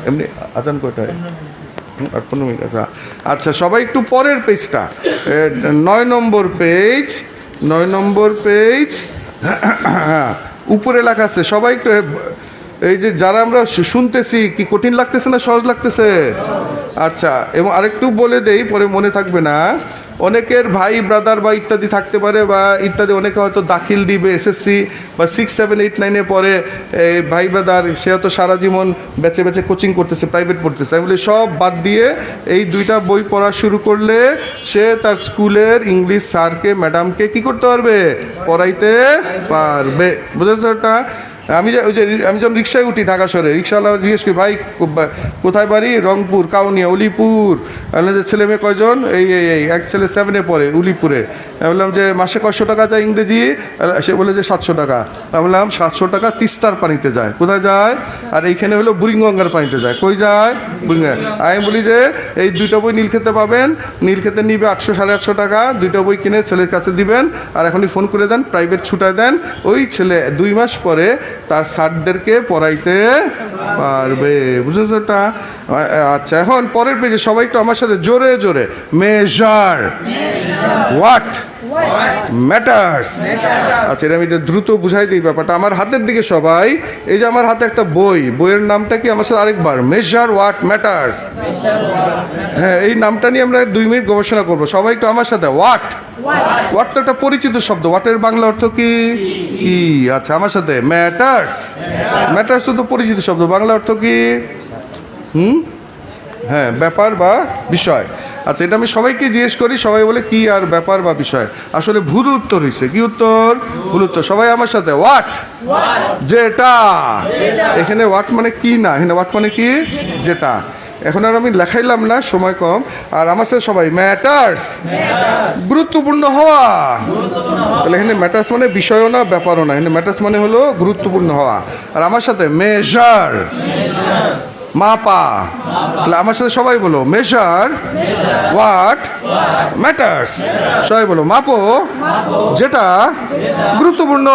এমনি আজান কয়টায়? 8-15 মিনিট। আচ্ছা আচ্ছা, সবাই একটু পরের পেজটা, 9 নম্বর পেজ, 9 নম্বর পেজ, হ্যাঁ, উপরে লেখা আছে। সবাই একটু, এই যে যারা আমরা শুনতেছি, কি কঠিন লাগতেছে না সহজ লাগতেছে? আচ্ছা, এবং আরেকটু বলে দেই, পরে মনে থাকবে না, অনেকের ভাই ব্রাদার বা ইত্যাদি থাকতে পারে, বা ইত্যাদি অনেকে হয়তো দাখিল দিবে এসএসসি বা 6, 7, 8, 9-এ পরে, এই ভাই ব্রাদার সে হয়তো সারা জীবন বেছে বেছে কোচিং করতেছে, প্রাইভেট পড়তেছে। আমি বলি সব বাদ দিয়ে এই 2টা বই পড়া শুরু করলে সে তার স্কুলের ইংলিশ স্যারকে, ম্যাডামকে কি করতে পারবে? পড়াইতে পারবে। বুঝেছো এটা? আমি যখন রিক্সায় উঠি ঢাকা শহরে, রিক্সাওয়ালা জিজ্ঞেস করি, ভাই কোথায় বাড়ি? রংপুর, কাউনিয়া, উলিপুর। বললাম যে ছেলে মেয়ে কয়জন? এই এক ছেলে 7-এ পড়ে উলিপুরে। আমি বললাম যে মাসে কয়শো টাকা যায় ইংরেজি? সে বলে যে 700 টাকা। আমি বললাম 700 টাকা তিস্তার পানিতে যায়। কোথায় যায়? আর এইখানে হলো বুড়িগঙ্গার পানিতে যায়। কই যায়? বুড়িগঙ্গা। আমি বলি যে এই 2টা বই নীলক্ষেতে পাবেন, নীলক্ষেতে নিবে 800, 850 টাকা, 2টা বই কিনে ছেলের কাছে দিবেন, আর এখনই ফোন করে দেন, প্রাইভেট ছুটায় দেন। ওই ছেলে 2 মাস পরে তার স্যারদেরকে পড়াইতে পারবে। বুঝেছো এটা? আচ্ছা, এখন পরের পেজে সবাই একটু আমার সাথে জোরে জোরে, মেজার হোয়াট ম্যাটার্স। আচ্ছা, এটা আমি এটা দ্রুত বুঝাই দিই ব্যাপারটা। আমার হাতের দিকে সবাই, এই যে আমার হাতে একটা বই, বইয়ের নামটা কি আমার সাথে আরেকবার, মেজার হোয়াট ম্যাটার্স। হ্যাঁ, এই নামটা নিয়ে আমরা 2 মিনিট গবেষণা করবো। সবাই একটু আমার সাথে, হোয়াট। হোয়াট তো একটা পরিচিত শব্দ, হোয়াটের বাংলা অর্থ কি? কি। আচ্ছা, আমার সাথে, ম্যাটার্স। ম্যাটার্স তো পরিচিত শব্দ, বাংলা অর্থ কি? হ্যাঁ, ব্যাপার বা বিষয়। আচ্ছা, এটা আমি সবাইকে জিজ্ঞেস করি, সবাই বলে কি আর ব্যাপার বা বিষয়। আসলে ভুল উত্তর হয়েছে। কি উত্তর? ভুল উত্তর। সবাই আমার সাথে, হোয়াট। যেটা। এখানে হোয়াট মানে কি না, এখানে হোয়াট মানে কি? যেটা। এখন আর আমি লেখাইলাম না, সময় কম। আর আমার সাথে সবাই, ম্যাটার্স, গুরুত্বপূর্ণ হওয়া। তাহলে এখানে ম্যাটার্স মানে বিষয়ও না, ব্যাপারও না, এখানে ম্যাটার্স মানে হলো গুরুত্বপূর্ণ হওয়া। আর আমার সাথে, মেজার, মাপা। তাহলে আমার সাথে সবাই বলো, মেজার হোয়াট ম্যাটার্স। সবাই বলো, মাপো যেটা গুরুত্বপূর্ণ।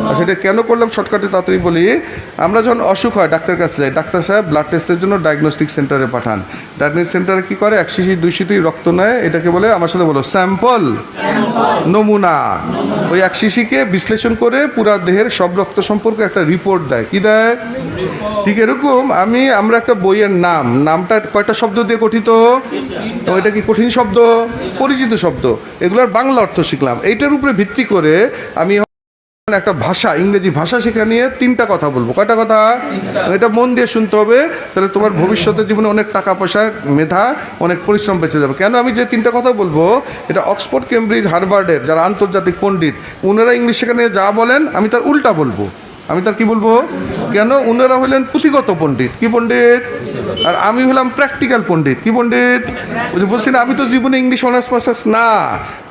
আচ্ছা, এটা কেন করলাম শর্টকাটে তাড়াতাড়ি বলি। আমরা যখন অসুখ হয় ডাক্তার কাছে যাই, ডাক্তার সাহেব ব্লাড টেস্টের জন্য ডায়াগনস্টিক সেন্টারে পাঠান। ডায়াগনস্টিক সেন্টারে কি করে, 1 শিশি 2 শিশি রক্ত নেয়, এটাকে বলে, আমার সাথে বলো, স্যাম্পল, নমুনা। ওই 1 শিশিকে বিশ্লেষণ করে পুরা দেহের সব রক্ত সম্পর্কে একটা রিপোর্ট দেয়। কি দেয়? ঠিক এরকম আমরা একটা বইয়ের নামটা কয়টা শব্দ দিয়ে গঠিত? তো এটা কি কঠিন শব্দ? পরিচিত শব্দ। এগুলোর বাংলা অর্থ শিখলাম। এইটার উপরে ভিত্তি করে আমি একটা ভাষা, ইংরেজি ভাষা শেখা নিয়ে 3টা কথা বলবো। কয়টা কথা? এটা মন দিয়ে শুনতে হবে, তাহলে তোমার ভবিষ্যতের জীবনে অনেক টাকা পয়সা, মেধা, অনেক পরিশ্রম বেঁচে যাবে। কেন আমি যে 3টা কথা বলবো, এটা অক্সফোর্ড, কেমব্রিজ, হার্ভার্ডের যারা আন্তর্জাতিক পণ্ডিত, ওনারা ইংলিশ শেখা নিয়ে যা বলেন আমি তার উল্টা বলবো। আমি তার কি বলবো? কেন? ওনারা হলেন পুঁথিগত পণ্ডিত। কি পণ্ডিত? আর আমি হলাম প্র্যাকটিক্যাল পণ্ডিত। কি পণ্ডিত? বলছি না, আমি তো জীবনে ইংলিশ অনার্স মাস্টার্স না,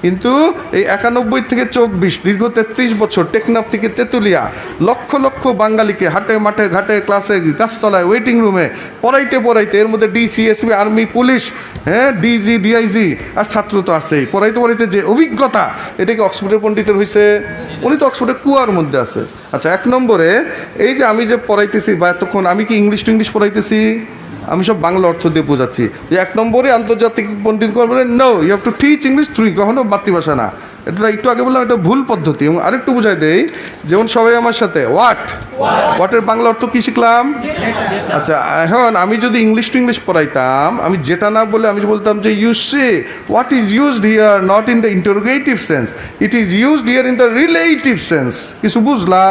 কিন্তু এই 91 থেকে 24 দীর্ঘ 33 বছর টেকনাফ থেকে তেঁতুলিয়া লক্ষ লক্ষ বাঙালিকে হাটে মাঠে ঘাটে ক্লাসে গাছতলায় ওয়েটিং রুমে পড়াইতে এর মধ্যে ডিসি, এসপি, আর্মি, পুলিশ, হ্যাঁ, ডিজি, ডিআইজি, আর ছাত্র তো আছেই। পড়াইতে যে অভিজ্ঞতা, এটা কি অক্সফোর্ডের পণ্ডিতের হয়েছে? উনি তো অক্সফোর্ডের কুয়ার মধ্যে আছে। আচ্ছা, 1 নম্বরে, এই যে আমি যে পড়াইতেছি বা এতক্ষণ, আমি কি ইংলিশ টু ইংলিশ পড়াইতেছি? আমি সব বাংলা অর্থ দিয়ে বোঝাচ্ছি। যে 1 নম্বরে আন্তর্জাতিক পণ্ডিত বলেন, no, you have to teach English through, কখনো মাতৃভাষা না। এটা একটু আগে বললাম, এটা ভুল পদ্ধতি। এবং আরেকটু বুঝাই দেই, যেমন সবাই আমার সাথে, হোয়াটের বাংলা অর্থ কি শিখলাম? আচ্ছা, এখন আমি যদি ইংলিশ টু ইংলিশ পড়াইতাম, আমি যেটা না বলে আমি বলতাম যে, you say what is used here not in the interrogative sense, it is used here in the relative sense. কিছু বুঝলা?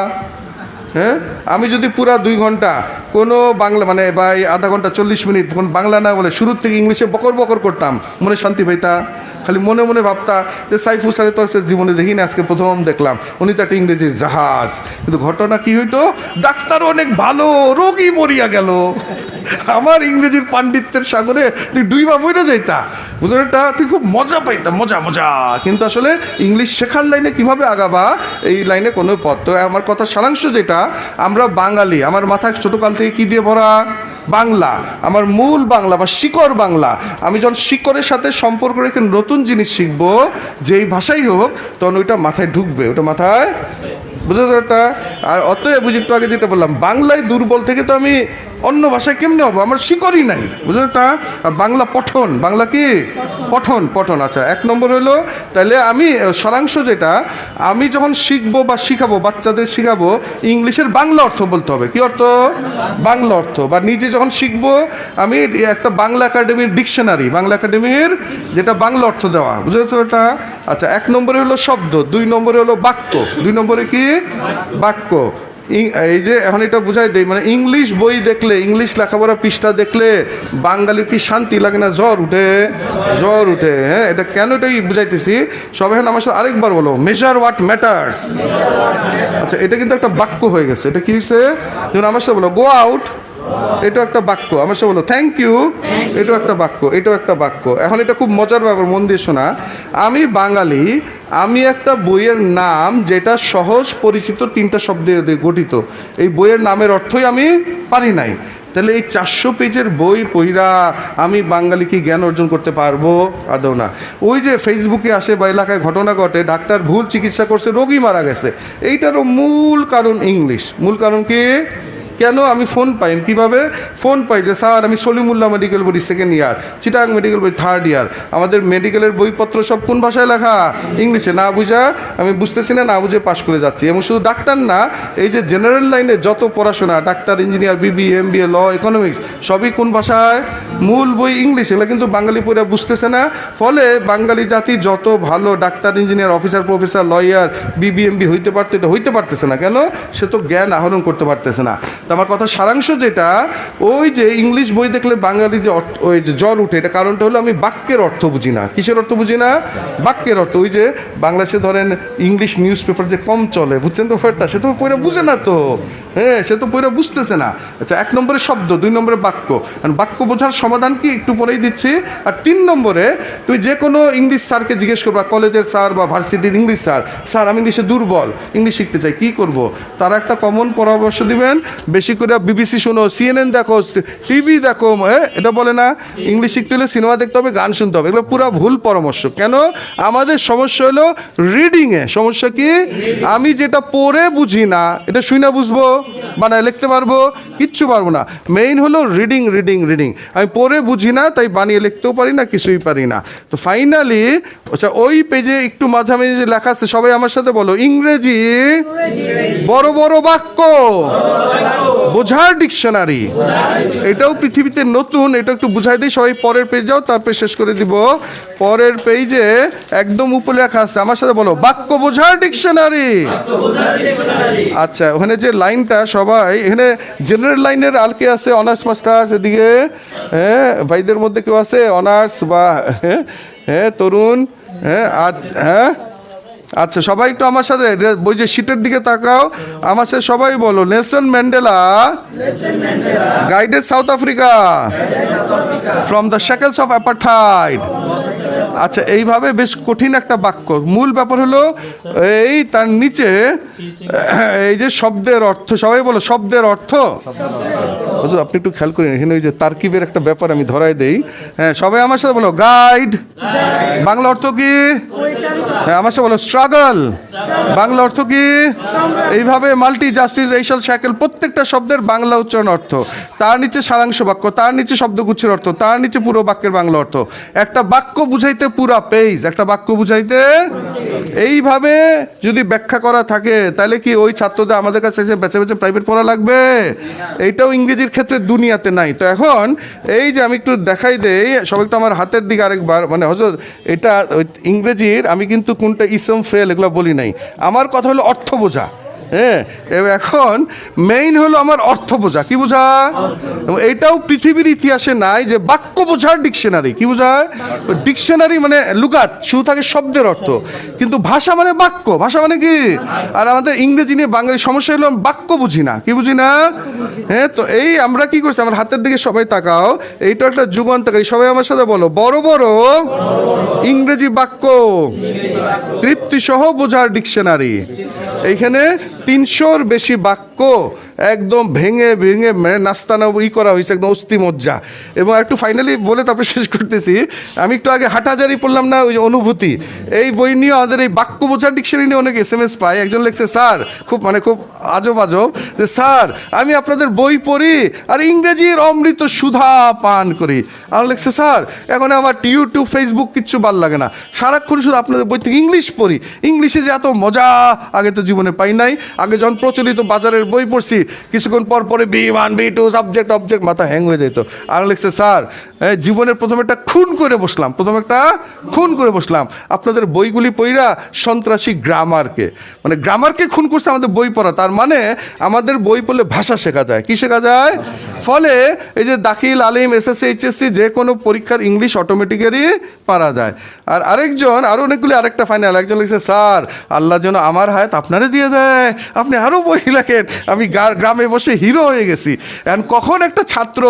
হ্যাঁ, আমি যদি পুরা 2 ঘন্টা কোনো বাংলা মানে বা আধা ঘন্টা 40 মিনিট কোন বাংলা না বলে শুরুর থেকে ইংলিশে বকর করতাম, মনে শান্তি পাইতা? খালি মনে মনে ভাবতা যে সাইফুল স্যারে তো জীবনে দেখিনি, আজকে প্রথম দেখলাম, উনি তো একটা ইংরেজির জাহাজ। কিন্তু ঘটনা কি হইতো, ডাক্তার অনেক ভালো, রোগী মরিয়া গেল। আমার ইংরেজির পাণ্ডিত্যের সাগরে তুই ডুইবা মরে যাইতা, বুঝলেটা? তুই খুব মজা পাইতা, মজা। কিন্তু আসলে ইংলিশ শেখার লাইনে কিভাবে আগাবা, এই লাইনে কোনো পথ। তো আমার কথার সারাংশ যেটা, আমরা বাঙালি, আমার মাথায় ছোটোকাল থেকে কী দিয়ে ভরা? বাংলা। আমার মূল বাংলা বা শিকড় বাংলা। আমি যখন শিকড়ের সাথে সম্পর্ক রেখে নতুন জিনিস শিখবো, যেই ভাষাই হোক, তখন ওইটা মাথায় ঢুকবে, ওটা মাথায়, বুঝতে ওটা। আর অতএব বুঝি একটু আগে যেটা বললাম, বাংলায় দুর্বল থেকে তো আমি অন্য ভাষায় কেমনে হবো? আমার শিকড়ই নাই, বুঝলো ওটা। আর বাংলা পঠন, বাংলা কি পঠন। আচ্ছা, 1 নম্বর হলো, তাহলে আমি সারাংশ যেটা, আমি যখন শিখবো বা শিখাবো, বাচ্চাদের শিখাবো, ইংলিশের বাংলা অর্থ বলতে হবে। কি অর্থ? বাংলা অর্থ। বা নিজে যখন শিখবো, আমি একটা বাংলা একাডেমির ডিকশনারি, বাংলা একাডেমির যেটা বাংলা অর্থ দেওয়া, বুঝেছো ওটা। আচ্ছা, 1 নম্বরে হলো শব্দ, 2 নম্বরে হলো বাক্য। 2 নম্বরে কি? বাক্য। এই যে এখন এটা বুঝাই দেই, মানে ইংলিশ বই দেখলে, ইংলিশ লেখাপড়া পৃষ্ঠা দেখলে বাঙালির কি শান্তি লাগে না? জ্বর উঠে। হ্যাঁ, এটা কেন এটাই বুঝাইতেছি। সবাই এখন আমার সাথে আরেকবার বলো, মেজার হোয়াট ম্যাটার্স। আচ্ছা, এটা কিন্তু একটা বাক্য হয়ে গেছে। এটা কি হয়েছে? যেমন আমার সাথে বলো, গো আউট, এটাও একটা বাক্য। আমার সাথে বলো, থ্যাংক ইউ, এটাও একটা বাক্য। এখন এটা খুব মজার ব্যাপার, মন দিয়ে শোনা। আমি বাঙালি, আমি একটা বইয়ের নাম যেটা সহজ পরিচিত 3টা শব্দে গঠিত, এই বইয়ের নামের অর্থই আমি পারি নাই। তাহলে এই 400 পেজের বই পড়া আমি বাঙালি কি জ্ঞান অর্জন করতে পারবো? আদৌ না। ওই যে ফেসবুকে আসে বা এলাকায় ঘটনা ঘটে, ডাক্তার ভুল চিকিৎসা করছে, রোগী মারা গেছে, এইটারও মূল কারণ ইংলিশ। মূল কারণ কি? কেন আমি ফোন পাই কীভাবে ফোন পাই যে স্যার আমি Salimullah medical body second year, Chittagong medical body third year, আমাদের মেডিকেলের বইপত্র সব কোন ভাষায় লেখা? ইংলিশে। না বুঝা আমি বুঝতেছি না, না বুঝে পাশ করে যাচ্ছি। এবং শুধু ডাক্তার না, এই যে জেনারেল লাইনে যত পড়াশোনা, ডাক্তার, ইঞ্জিনিয়ার, বিবিএ, এমবিএ, ল, ইকোনমিক্স, সবই কোন ভাষায়? মূল বই ইংলিশ। এগুলো কিন্তু বাঙালি পড়ে বুঝতেছে না। ফলে বাঙালি জাতি যত ভালো doctor, engineer, officer, professor, lawyer, BBMB হইতে পারতো, এটা হইতে পারতেছে না। কেন? সে তো জ্ঞান আহরণ করতে পারতেছে না। তো আমার কথা সারাংশ যেটা, ওই যে ইংলিশ বই দেখলে বাঙালি যে ওই যে জ্বর উঠে, এটা কারণটা হলো আমি বাক্যের অর্থ বুঝি না। কিসের অর্থ বুঝি না? বাক্যের অর্থ। ওই যে বাংলাদেশে ধরেন ইংলিশ নিউজ পেপার যে কম চলে, বুঝছেন তো ব্যাপারটা? সে তো পড়ে বুঝে না তো, হ্যাঁ, সে তো পড়ে বুঝতেছে না। আচ্ছা, 1 নম্বরে শব্দ, 2 নম্বরে বাক্য। আর বাক্য বোঝার সমাধান কি একটু পরেই দিচ্ছি। আর 3 নম্বরে তুই যে কোনো ইংলিশ স্যারকে জিজ্ঞেস করবা, কলেজের স্যার বা ভার্সিটির ইংলিশ স্যার, স্যার আমি ইংলিশে দুর্বল, ইংলিশ শিখতে চাই, কী করব? তারা একটা কমন পরামর্শ দিবেন, বেশি করে বিবিসি শোনো, সিএনএন দেখো, টিভি দেখো। হ্যাঁ, এটা বলে না ইংলিশ শিখতে হলে সিনেমা দেখতে হবে, গান শুনতে হবে। এগুলো পুরো ভুল পরামর্শ। কেন? আমাদের সমস্যা হলো রিডিংয়ে। সমস্যা কি? আমি যেটা পড়ে বুঝি না, এটা শুই না বুঝবো, বানায় লিখতে পারবো? কিচ্ছু পারবো না। মেইন হলো রিডিং, রিডিং, রিডিং। আমি পড়ে বুঝি না, তাই বানিয়ে লিখতেও পারি না, কিছুই পারি না। তো ফাইনালি আচ্ছা, ওই পেজে একটু মাঝামাঝি লেখা আছে, সবাই আমার সাথে বলো, ইংরেজি বড় বড় বাক্য বোঝার ডিকশনারি। এটাও পৃথিবীতে নতুন, এটা একটু বুঝাই দিই। সবাই পরের পেজ যাও, তারপরে শেষ করে দিব। পরের পেজে একদম উপরে লেখা আছে, আমার সাথে বলো, বাক্য বোঝার ডিকশনারি। আচ্ছা, ওখানে যে লাইনটা, সবাই এখানে জেনারেল লাইনের আর কে আছে? অনার্স মাস্টার্স এদিকে, হ্যাঁ, ভাইদের মধ্যে কেউ আছে অনার্স বা হ্যাঁ তরুণ? হ্যাঁ, হ্যাঁ, আচ্ছা, সবাই একটু আমার সাথে বই যে শীটের দিকে তাকাও, আমার সাথে সবাই বলো, Nelson Mandela guided South Africa from the shackles of apartheid. আচ্ছা, এইভাবে বেশ কঠিন একটা বাক্য। মূল ব্যাপার হলো এই তার নিচে এই যে শব্দের অর্থ, সবাই বলো শব্দের অর্থ। আপনি একটু খেয়াল করেন, এখানে ওই যে তারকিবের একটা ব্যাপার আমি ধরাই দেই। হ্যাঁ, সবাই আমার সাথে বলো, গাইড বাংলা অর্থ কি? হ্যাঁ, আমার সাথে বলো, স্ট্রাগল বাংলা অর্থ কি? এইভাবে মাল্টি জাস্টিস, এইসব শ্যাকেল, প্রত্যেকটা শব্দের বাংলা উচ্চারণ অর্থ, তার নিচে সারাংশ বাক্য, তার নিচে শব্দগুচ্ছের অর্থ, তার নিচে পুরো বাক্যের বাংলা অর্থ। একটা বাক্য বুঝাইতে পুরা পেজ, একটা বাক্য বুঝাইতে। এইভাবে যদি ব্যাখ্যা করা থাকে, তাহলে কি ওই ছাত্রদের আমাদের কাছে এসে বেছে বেছে প্রাইভেট পড়া লাগবে? এইটাও ইংরেজির ক্ষেত্রে দুনিয়াতে নাই। তো এখন এই যে আমি একটু দেখাই দেই, সবাই একটু আমার হাতের দিকে আরেকবার, মানে হজর এটা ইংরেজির, আমি কিন্তু কোনটা ইসম ফেল এগুলো বলি নাই। আমার কথা হলো অর্থ বোঝা। হ্যাঁ, এখন মেইন হলো আমার অর্থ বোঝা। কি বোঝা? এইটাও পৃথিবীর ইতিহাসে নাই যে বাক্য বোঝার ডিকশনারি। কি বোঝায়? ডিকশনারি মানে লুগাত, শুধু থাকে শব্দের অর্থ, কিন্তু ভাষা মানে বাক্য। ভাষা মানে কি? আর আমাদের ইংরেজি নিয়ে বাঙালি সমস্যা হলো বাক্য বুঝি না। কি বুঝি না? হ্যাঁ, তো এই আমরা কি করছি, আমার হাতের দিকে সবাই তাকাও, এইটা একটা যুগান্তকারী। সবাই আমার সাথে বলো, বড় বড় ইংরেজি বাক্য তৃপ্তি সহ বোঝার ডিকশনারি। এইখানে 300-র বেশি বাক্য একদম ভেঙে ভেঙে নাস্তানা করা হয়েছে, একদম অস্থি মজ্জা। এবং একটু ফাইনালি বলে তারপরে শেষ করতেছি, আমি একটু আগে হাটাজারি পড়লাম না, ওই যে অনুভূতি, এই বই নিয়ে আমাদের এই বাক্য বোঝার ডিকশনারি নিয়ে অনেক SMS পাই। একজন লিখছে, স্যার খুব খুব আজব আজব, যে স্যার আমি আপনাদের বই পড়ি আর ইংরেজির অমৃত সুধা পান করি। আমার লিখছে, স্যার এখন আমার ইউটিউব ফেসবুক কিচ্ছু ভাল লাগে না, সারাক্ষণ শুধু আপনাদের বই থেকে ইংলিশ পড়ি। ইংলিশে যে এত মজা আগে তো জীবনে পাই নাই। আগে যখন প্রচলিত বাজারের বই পড়ছি, কিছুক্ষণ পর পরে B1 B2 সাবজেক্ট অবজেক্ট, মাথা হ্যাং হয়ে যেত। আর লিখছে, স্যার জীবনের প্রথমে একটা খুন করে বসলাম, আপনাদের বইগুলি পড়া সন্ত্রাসী গ্রামারকে, মানে গ্রামারকে খুন করছে আমাদের বই পড়া। তার মানে আমাদের বই পড়লে ভাষা শেখা যায়। কি শেখা যায়? ফলে এই যে দাখিল, আলিম, SSC HSC যে কোনো পরীক্ষার ইংলিশ অটোমেটিক্যালি পারা যায়। আর আরেকজন, আরও অনেকগুলি, আরেকটা ফাইনাল, একজন লিখছে, স্যার আল্লাহ যেন আমার হায়াত আপনারে দিয়ে দেয়, আপনি আরও বই লেখেন, আমি গ্রামে বসে হিরো হয়ে গেছি। এখন কখন একটা ছাত্র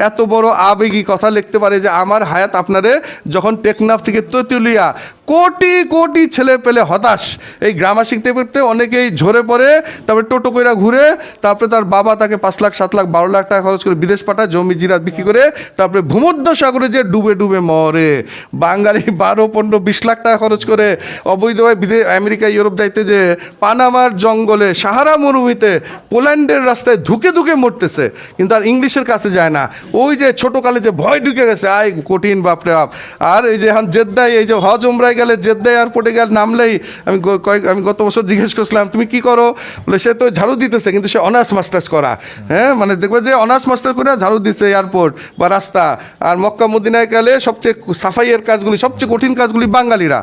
এত বড় আবেগী কথা লিখতে পারে যে আমার হায়াত আপনারে, যখন টেকনাফ থেকে তেঁতুলিয়া কোটি কোটি ছেলে পেলে হতাশ, এই গ্রামার শিখতে শিখতে অনেকেই ঝরে পড়ে, তারপরে টোটো কইরা ঘুরে, তারপরে তার বাবা তাকে 5 লাখ 7 লাখ 12 লাখ টাকা খরচ করে বিদেশ পাঠায়, জমি জিরাত বিক্রি করে, তারপরে ভূমধ্য সাগরে যে ডুবে ডুবে মরে। বাঙালি 12, 15, 20 লাখ টাকা খরচ করে অবৈধভাবে আমেরিকা, ইউরোপ যাইতে, যে পানামার জঙ্গলে, সাহারা মরুভূমিতে, পোল্যান্ডের পরের রাস্তায় ধুকে ধুকে মরতেছে, কিন্তু আর ইংলিশের কাছে যায় না। ওই যে ছোটোকালে যে ভয় ঢুকে গেছে, আয় কঠিন বাপরে বাপ। আর এই যে এখন জেদ্দায়, এই যে হজ উমরায় গেলে জেদ্দায় এয়ারপোর্টে গেলে নামলেই আমি গত বছর জিজ্ঞেস করছিলাম তুমি কি করো, বলে সে তো ঝাড়ু দিতেছে, কিন্তু সে অনার্স মাস্টার্স করা। হ্যাঁ, মানে দেখবে যে অনার্স মাস্টার করে ঝাড়ু দিচ্ছে এয়ারপোর্ট বা রাস্তা। আর মক্কা মদিনায় গেলে সবচেয়ে সাফাইয়ের কাজগুলি, সবচেয়ে কঠিন কাজগুলি বাঙালিরা।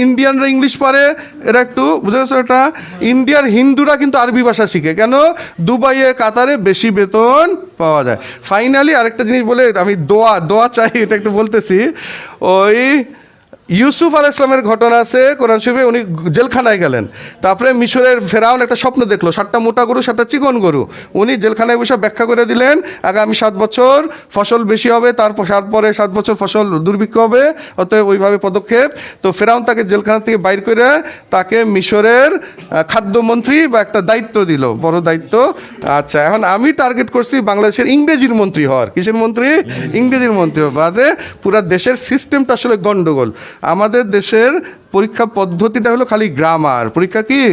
ইন্ডিয়ানরা ইংলিশ পারে, এরা একটু বুঝে গেছো এটা। ইন্ডিয়ার হিন্দুরা কিন্তু আরবি ভাষা শিখে, কেন? দুবাইয়ে কাতারে বেশি বেতন পাওয়া যায়। ফাইনালি আরেকটা জিনিস বলে আমি দোয়া চাই, এটা একটু বলতেছি। ওই ইউসুফ আলাইহিস সালামের ঘটনা আছে কোরআন শরীফে, উনি জেলখানায় গেলেন। তারপরে মিশরের ফেরাউন একটা স্বপ্ন দেখলো, 7টা মোটা গরু 7টা চিকন গরু। উনি জেলখানায় বসে ব্যাখ্যা করে দিলেন আগামী 7 বছর ফসল বেশি হবে, তারপরে 7 বছর ফসল দুর্ভিক্ষ হবে, অতএব ওইভাবে পদক্ষেপ। তো ফেরাউন তাকে জেলখানা থেকে বাইর করে তাকে মিশরের খাদ্যমন্ত্রী বা একটা দায়িত্ব দিল, বড় দায়িত্ব। আচ্ছা, এখন আমি টার্গেট করছি বাংলাদেশের ইংরেজির মন্ত্রী হওয়ার। কিসের মন্ত্রী? ইংরেজির মন্ত্রী হওয়ার। বাদে পুরা দেশের সিস্টেমটা আসলে গন্ডগোল। আমাদের দেশের পরীক্ষা পদ্ধতিটা হলো খালি গ্রামার পরীক্ষা, কি?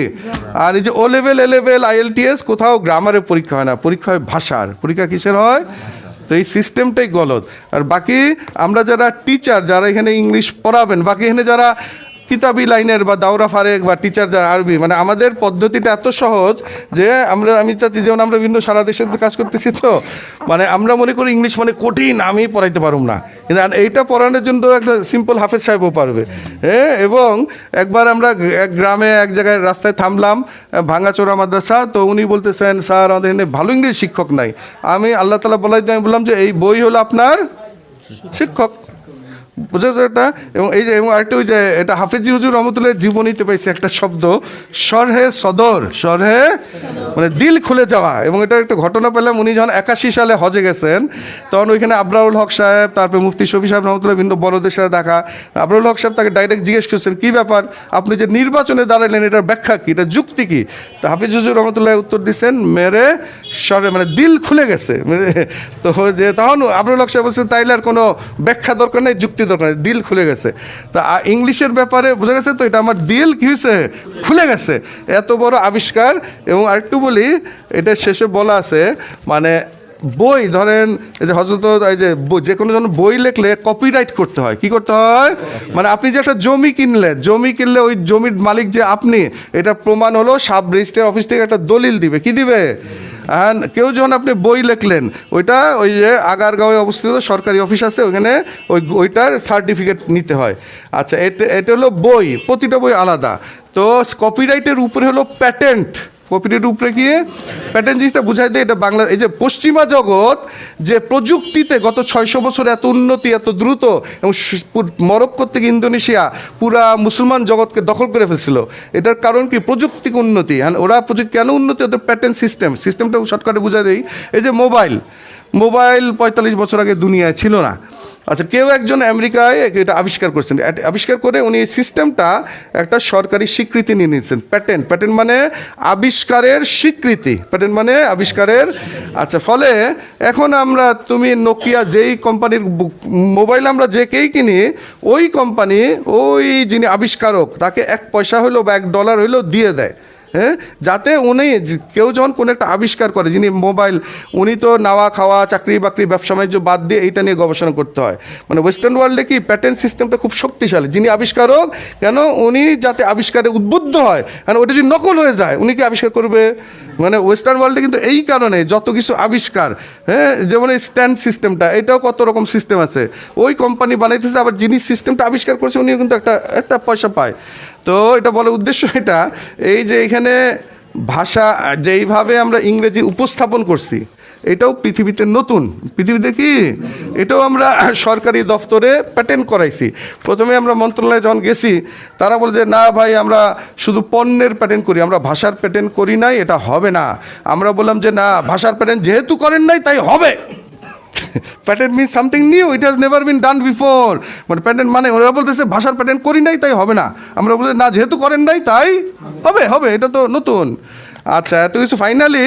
আর এই যে ও লেভেল, এ লেভেল, IELTS, কোথাও গ্রামারের পরীক্ষা হয় না, পরীক্ষা হয় ভাষার পরীক্ষা। কিসের হয়? তো এই সিস্টেমটাই গলত। আর বাকি আমরা যারা টিচার, যারা এখানে ইংলিশ পড়াবেন, বাকি এখানে যারা কিতাবি লাইনের বা দাওরা ফারেক বা টিচার যারা আরবি, মানে আমাদের পদ্ধতিটা এত সহজ যে আমি চাচ্ছি, যেমন আমরা বিভিন্ন সারা দেশে কাজ করতেছি, তো মানে আমরা মনে করি ইংলিশ মানে কঠিন, আমি পড়াইতে পারব না। কিন্তু এইটা পড়ানোর জন্য একটা সিম্পল হাফেজ সাহেবও পারবে। হ্যাঁ, এবং একবার আমরা এক গ্রামে এক জায়গায় রাস্তায় থামলাম, ভাঙাচোরা মাদ্রাসা। তো উনি বলতেছেন, স্যার আমাদের এখানে ভালো ইংলিশ শিক্ষক নাই। আমি আল্লাহ তাআলা আমি বললাম যে এই বই হলো আপনার শিক্ষক, বুঝেছো এটা? এবং এই যে, এবং আরেকটা ওই যে এটা হাফেজি হুজুর রহমতুল্লাহ জীবনীতে পাইছে একটা শব্দ, শরহে সদর, শরহে মানে দিল খুলে যাওয়া। এবং এটা একটা ঘটনা পেলাম, উনি যখন 81 সালে হজে গেছেন, তখন ওইখানে আবরারুল হক সাহেব, তারপরে মুফতি শফি সাহেব রহমতুল্লাহ, বিভিন্ন বড়দের সাথে দেখা। আবরারুল হক সাহেব তাকে ডাইরেক্ট জিজ্ঞেস করছেন, কী ব্যাপার আপনি যে নির্বাচনে দাঁড়ালেন, এটার ব্যাখ্যা কী, এটা যুক্তি কী? তো হাফিজ হুজুর রহমতুল্লাহ উত্তর দিচ্ছেন, মেরে শরে মানে দিল খুলে গেছে। তো যে তখন আবরারুল হক সাহেব বলছেন, তাইলে আর কোনো ব্যাখ্যা দরকার নেই, যুক্তি দরকার নেই, দিল খুলে গেছে। তা ইংলিশের ব্যাপারে বোঝা গেছে, তো এটা আমার দিল কী হয়েছে, খুলে গেছে। এত বড় আবিষ্কার। এবং আরেকটু বলি, এটা শেষে বলা আছে, মানে বই ধরেন এই যে হজরত, এই যে কোনো জন বই লিখলে কপিরাইট করতে হয়। কি করতে হয়? মানে আপনি যে একটা জমি কিনলে ওই জমির মালিক যে আপনি, এটা প্রমাণ হলো সাব রেজিস্ট্রার অফিস থেকে একটা দলিল দিবে। কি দিবে? কেউ যখন আপনি বই লিখলেন, ওইটা ওই যে আগারগাঁওয়ে অবস্থিত সরকারি অফিস আছে, ওইখানে ওইটার সার্টিফিকেট নিতে হয়। আচ্ছা, এটা হলো বই, প্রতিটা বই আলাদা। তো কপিরাইটের উপরে হলো প্যাটেন্ট। কপিরাইটের উপরে কি প্যাটেন্ট জিনিসটা বুঝাই দেয়। এটা বাংলা, এই যে পশ্চিমা জগৎ যে প্রযুক্তিতে গত 600 বছর এত উন্নতি, এত দ্রুত, এবং মরক্কো থেকে ইন্দোনেশিয়া পুরা মুসলমান জগৎকে দখল করে ফেলছিল, এটার কারণ কি? প্রযুক্তিক উন্নতি। ওরা প্রযুক্তি কেন উন্নতি? ওদের প্যাটেন্ট সিস্টেমটা শর্টকাটে বুঝাই দেয়। এই যে মোবাইল 45 বছর আগে দুনিয়ায় ছিল না। আচ্ছা, কেউ একজন আমেরিকায় এটা আবিষ্কার করছেন, আবিষ্কার করে উনি এই সিস্টেমটা একটা সরকারি স্বীকৃতি নিয়ে নিয়েছেন। প্যাটেন্ট মানে আবিষ্কারের স্বীকৃতি, প্যাটেন্ট মানে আবিষ্কারের। আচ্ছা, ফলে এখন তুমি নোকিয়া যেই কোম্পানির মোবাইল আমরা যে কেই কিনি, ওই কোম্পানি ওই যিনি আবিষ্কারক তাকে 1 পয়সা হইলো বা $1 হইলো দিয়ে দেয়। হ্যাঁ, যাতে উনি কেউ যখন কোনো একটা আবিষ্কার করে, যিনি মোবাইল, উনি তো নাওয়া খাওয়া, চাকরি বাকরি, ব্যবসা বাণিজ্য বাদ দিয়ে এইটা নিয়ে গবেষণা করতে হয়। মানে ওয়েস্টার্ন ওয়ার্ল্ডে কি প্যাটেন্ট সিস্টেমটা খুব শক্তিশালী। যিনি আবিষ্কারক, কেন উনি যাতে আবিষ্কারে উদ্বুদ্ধ হয়, কারণ ওটা যদি নকল হয়ে যায় উনি কি আবিষ্কার করবে? মানে ওয়েস্টার্ন ওয়ার্ল্ডে কিন্তু এই কারণে যত কিছু আবিষ্কার, হ্যাঁ, যেমন এই স্ট্যান্ড সিস্টেমটা, এটাও কত রকম সিস্টেম আছে, ওই কোম্পানি বানাইতেছে, আবার যিনি সিস্টেমটা আবিষ্কার করছে উনিও কিন্তু একটা পয়সা পায়। তো এটা বলার উদ্দেশ্য এটা, এই যে এখানে ভাষা যেইভাবে আমরা ইংরেজি উপস্থাপন করছি, এটাও পৃথিবীতে নতুন। পৃথিবীতে কি এটাও আমরা সরকারি দপ্তরে প্যাটেন্ট করাইছি। প্রথমে আমরা মন্ত্রণালয়ে যখন গেছি, তারা বলে যে না ভাই, আমরা শুধু পণ্যের প্যাটেন্ট করি, আমরা ভাষার প্যাটেন্ট করি নাই, এটা হবে না। আমরা বললাম যে না, ভাষার প্যাটেন্ট যেহেতু করেন নাই তাই হবে। Patent means something new, it has never been done before. মানে প্যাটেন্ট মানে ওরা বলতেছে ভাষার প্যাটেন্ট করি নাই তাই হবে না। আমরা বলি না, যেহেতু করেন নাই তাই হবে, এটা তো নতুন। আচ্ছা, এত কিছু ফাইনালি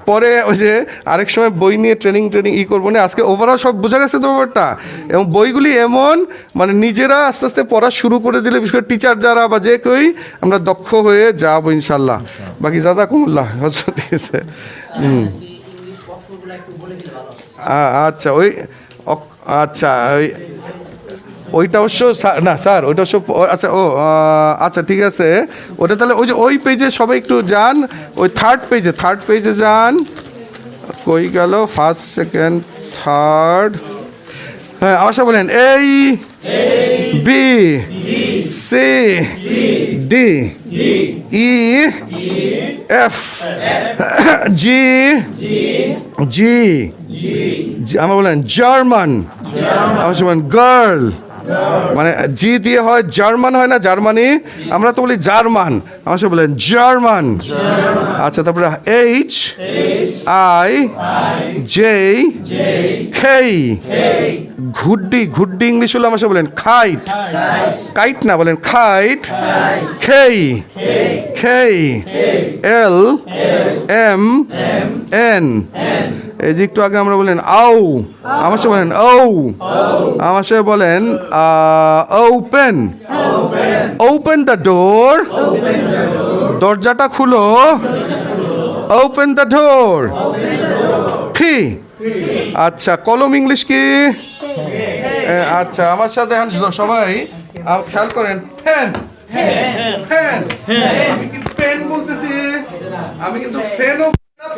পরে ওই যে আরেক সময় বই নিয়ে ট্রেনিং করবো না। আজকে ওভারঅল সব বোঝা গেছে তো ব্যাপারটা। এবং বইগুলি এমন মানে নিজেরা আস্তে আস্তে পড়া শুরু করে দিলে, বিশেষ করে টিচার যারা বা যে কেউই, আমরা দক্ষ হয়ে যাবো ইনশাল্লাহ। বাকি জাযাকুমুল্লাহ, হজরত দিয়েছে। ইংলিশ অক্ষরগুলো একটু বলে দিলে ভালো হবে। আচ্ছা আচ্ছা ওইটা অবশ্য না স্যার ওইটা অবশ্য আচ্ছা আচ্ছা ঠিক আছে ওটা তাহলে ওই যে ওই পেজে সবাই একটু যান, ওই থার্ড পেজে যান। কই গেল ফার্স্ট সেকেন্ড থার্ড? হ্যাঁ আমার সাথে বলেন এই B C D E F G G আমরা বলেন জার্মান, আমার বলেন গার্ল, মানে জি দিয়ে হয় জার্মান হয় না, জার্মানি, আমরা তো বলি জার্মান, আমার সাথে বলেন জার্মান। আচ্ছা তারপরে এইচ আই জে কে, ঘুড্ডি ইংলিশ হলো আমার সাথে বলেন খাইট, কাইট না বলেন খাইট, খেই খেই, এল এম এন, এই যে একটু আগে আমরা বলেন আউ, আমার সাথে বলেন ও, আমার সাথে বলেন ওপেন, ওপেন দ্য ডোর, দরজাটা খুলো, ওপেন দ্য ডোর, ফি। আচ্ছা কলম ইংলিশ কি? আচ্ছা আমার সাথে এখন সবাই খেয়াল করেন, ফ্যান ফ্যান, আমি কি পেন বলতেছি, আমি কিন্তু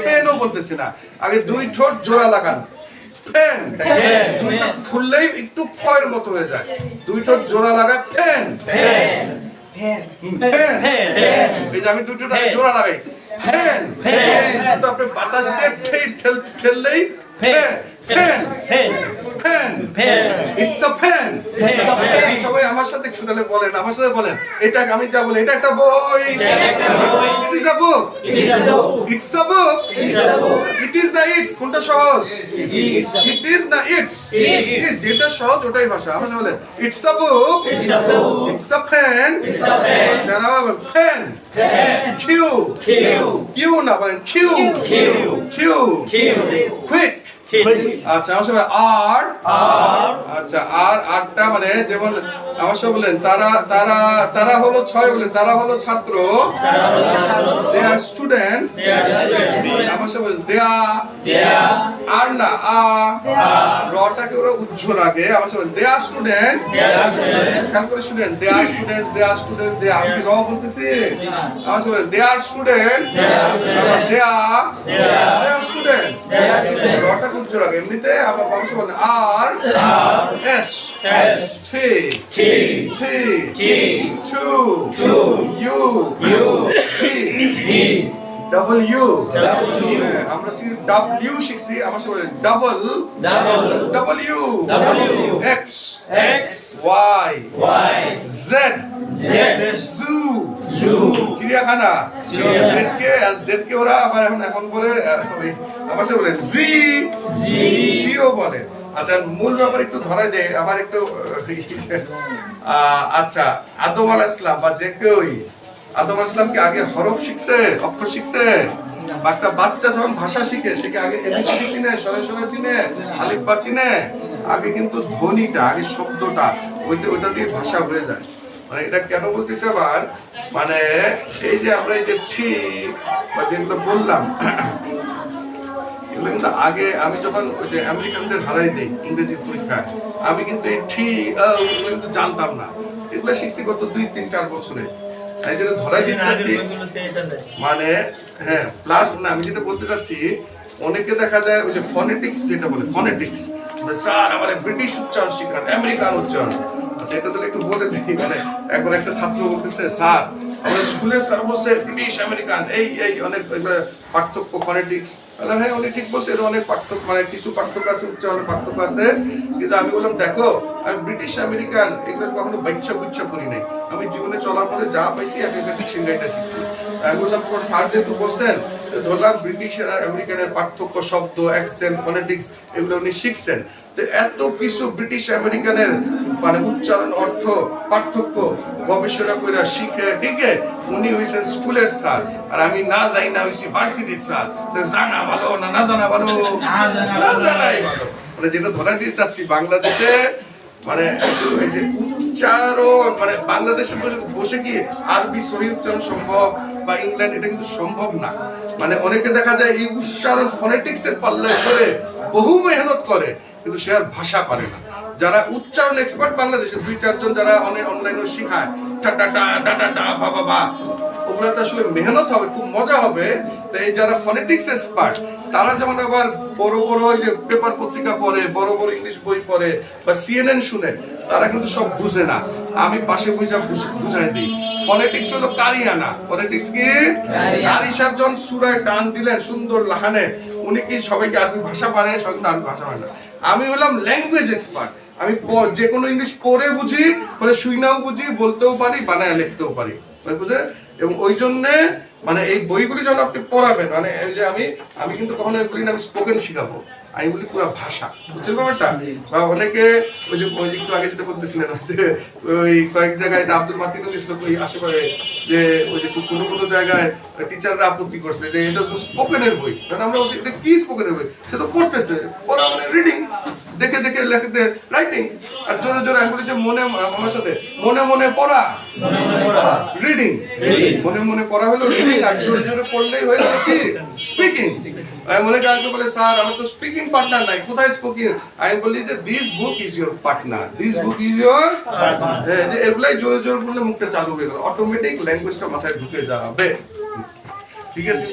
পেনও বলতেছি না, আগে দুই ঠোঁট জোড়া লাগান, ফ্যান, দুই ঠোঁট খুললেই একটু ফয়ের মতো হয়ে যায়, দুই ঠোঁট জোড়া লাগা, ফ্যান ফ্যান, এই যে আমি দুই ঠোঁট আগে জোড়া লাগাই, ফ্যান, তো আপনি বাতাস দিয়ে ঠেললেই fan fan fan, it's a fan. সবাই আমার সাথে শুনলে বলেন, আমার সাথে বলেন, এটা আমি যা বলি, এটা একটা বই, it is a book, it's a book, it is না ইটস, কোনটা সহজ? ইট ইজ না ইটস, যেটা সহজ ওটাই ভাষা। আমার সাথে বলেন it's a book, it's a fan, জানা বলেন ফ্যান, কিউ কিউ না বলেন কিউ কিউ, কুইক। আচ্ছা আমার সাথে আর, আচ্ছা আরটা মানে যেমন আমার সাথে বলেন তারা হলো 6, বলেন তারা হলো ছাত্র, দে আর স্টুডেন্টস, আমার সাথে বলেন দে আর না রটাকে ওরা উজ্জ রাখে, আমার সাথে বলেন দে আর স্টুডেন্টস, খেয়াল করে শুনেন, দে আর স্টুডেন্টস, দে আর স্টুডেন্টস, দে আমি র বলতেছি, আমার সাথে বলেন দে আর স্টুডেন্টস, দে আর স্টুডেন্টস, রটা উজ্জ রাখে, এমনিতে আমার বংশ বলেন আর S T T to U P W, আমরা ডব্লিউ শিখছি, আমার সাথে বলেন ডব্লিউ এক্স ওয়াই জেড জু, চিড়িয়াখানা, জেড কে ওরা আবার এখন বলে, আমার সাথে বলে জিও বলে। আচ্ছা মূল ব্যাপার একটু ধরাই দে আমার একটু, আচ্ছা আদম আলাইহিস সালাম বা যে কেউই, আদম আলাইহিস সালাম কি আগে হরফ শিখছে, অক্ষর শিখছে? বা একটা বাচ্চা যখন ভাষা শিখে সে কি আগে এবিসিডি চিনে, সরে চিনে, আলিফ বা চিনে? আগে কিন্তু ধ্বনিটা, আগে শব্দটা, ওইটা দিয়ে ভাষা হয়ে যায়। মানে এটা কেন বলতেছে আবার, মানে এই যে আমরা এই যে ঠিক বা যেগুলো বললাম, এগুলো কিন্তু আগে আমি যখন ওই যে আমেরিকানদের হারাই দেই ইংরেজি পরীক্ষায়, আমি কিন্তু এই এগুলো কিন্তু জানতাম না, এগুলো শিখছি গত 2-3-4 বছরে। এই জন্য ধরাই দিতে চাচ্ছি, মানে হ্যাঁ প্লাস না, আমি যেটা বলতে চাচ্ছি, অনেকে দেখা যায় ওই যে ফনেটিক্স যেটা বলে, ফনেটিক্স স্যার আমার ব্রিটিশ উচ্চারণ শিখান, আমেরিকান উচ্চারণ, সেটা তো একটু বলে দিই। মানে একবার একটা ছাত্র বলতেছে স্যার আমাদের স্কুলের স্যার বলছে ব্রিটিশ আমেরিকান এই অনেক পার্থক্য ফনেটিক্স, হ্যাঁ উনি ঠিক বলছে, এর অনেক পার্থক্য, মানে কিছু পার্থক্য আছে, উচ্চারণের পার্থক্য আছে, কিন্তু আমি বললাম দেখো আমি ব্রিটিশ আমেরিকান এগুলো কখনো বাচ্চা করি নাই, আমি জীবনে চলার পরে যা পাইছি আমি একটা ডিকশনারিটা শিখছি। আমি বললাম তোমার স্যার যেহেতু বলছেন, ধরলাম ব্রিটিশ আর আমেরিকানের পার্থক্য, শব্দ, অ্যাকসেন্ট, ফনেটিক্স এগুলো উনি শিখছেন, এত কিছু ব্রিটিশ আমেরিকানের মানে উচ্চারণ, অর্থ, পার্থক্য গবেষণা করে শিখে টিকে উনি হয়েছেন স্কুলের স্যার, আর আমি না যাই না হয়েছি ভার্সিটির স্যার। জানা ভালো না জানা ভালো? না জানাই ভালো। মানে যেটা ধরা দিয়ে চাচ্ছি, বাংলাদেশে মানে এই যে উচ্চারণ, মানে বাংলাদেশে বসে কি আরবি সহি উচ্চারণ সম্ভব বা ইংল্যান্ড, এটা কিন্তু সম্ভব না। মানে অনেকে দেখা যায় এই উচ্চারণ ফনেটিক্সের পাল্লায় করে বহু মেহনত করে, কিন্তু সে আর ভাষা পারে না। যারা উচ্চারণ এক্সপার্ট বাংলাদেশে 2-4 জন যারা অনলাইনে শেখায়, টা টা টা ডা ডা ডা বা বা বা, ওগুলাতে আসলে মেহনত হবে, খুব মজা হবে। তো এই যারা ফনেটিক্স এক্সপার্ট তারা যেমন আবার বড় বড় ওই যে পেপার পত্রিকা পড়ে, বড় বড় ইংলিশ বই পড়ে বা CNN শুনে, তারা কিন্তু সব বুঝে না। আমি পাশে বুঝাই দিই। ফনেটিক্স হলো কারিয়ানা। ফনেটিক্স কি? কারি সাহেব যখন সূরায় টান দিলেন সুন্দর লাহানে, উনি কি সবাইকে আরবি ভাষা পারে? সবাই কিন্তু আরবি ভাষা পারে না। আমি হলাম ল্যাঙ্গুয়েজ এক্সপার্ট। আমি যে কোনো ইংলিশ পড়ে বুঝি, পরে শুইনাও বুঝি, বলতেও পারি, বানায় লিখতেও পারি, বুঝে? এবং ওই জন্যে মানে এই বইগুলি যখন আপনি পড়াবেন, মানে এই যে আমি কিন্তু কখনো বলি না আমি স্পোকেন শিখাবো, আমি বলি পুরো ভাষা, বুঝছেন ব্যাপারটা? বা অনেকে ওই যে একটু আগে যেটা করতেছিলেন, যে ওই কয়েক জায়গায় আব্দুল মাতিনও গেছিল ওই আশেপাশে, যে ওই যে কোনো জায়গায় টিচাররা আপত্তি করছে যে এটা হচ্ছে স্পোকেনের বই। কারণ আমরা বলছি এটা কি স্পোকেনের বই? সে তো পড়তেছে, পড়া মানে রিডিং, দেখে দেখে লেখতে রাইটিং। আর জোরে জোরে আমি বলি যে মনে, আমার সাথে মনে মনে পড়া রিডিং, মনে মনে পড়া হলো রিডিং, আর জোরে জোরে পড়লেই হয়ে গেল কি স্পিকিং। আমি মনে কাউকে বলে স্যার আমার তো স্পিকিং পার্টনার নাই, কোথায় স্পিকিং? আমি বলি যে this book is your partner, this book is your, যে এগুলাই জোরে জোরে বললে মুখটা চালু হয়ে গেল, অটোমেটিক ল্যাঙ্গুয়েজটা মাথায় ঢুকে যাবে। ঠিক আছে?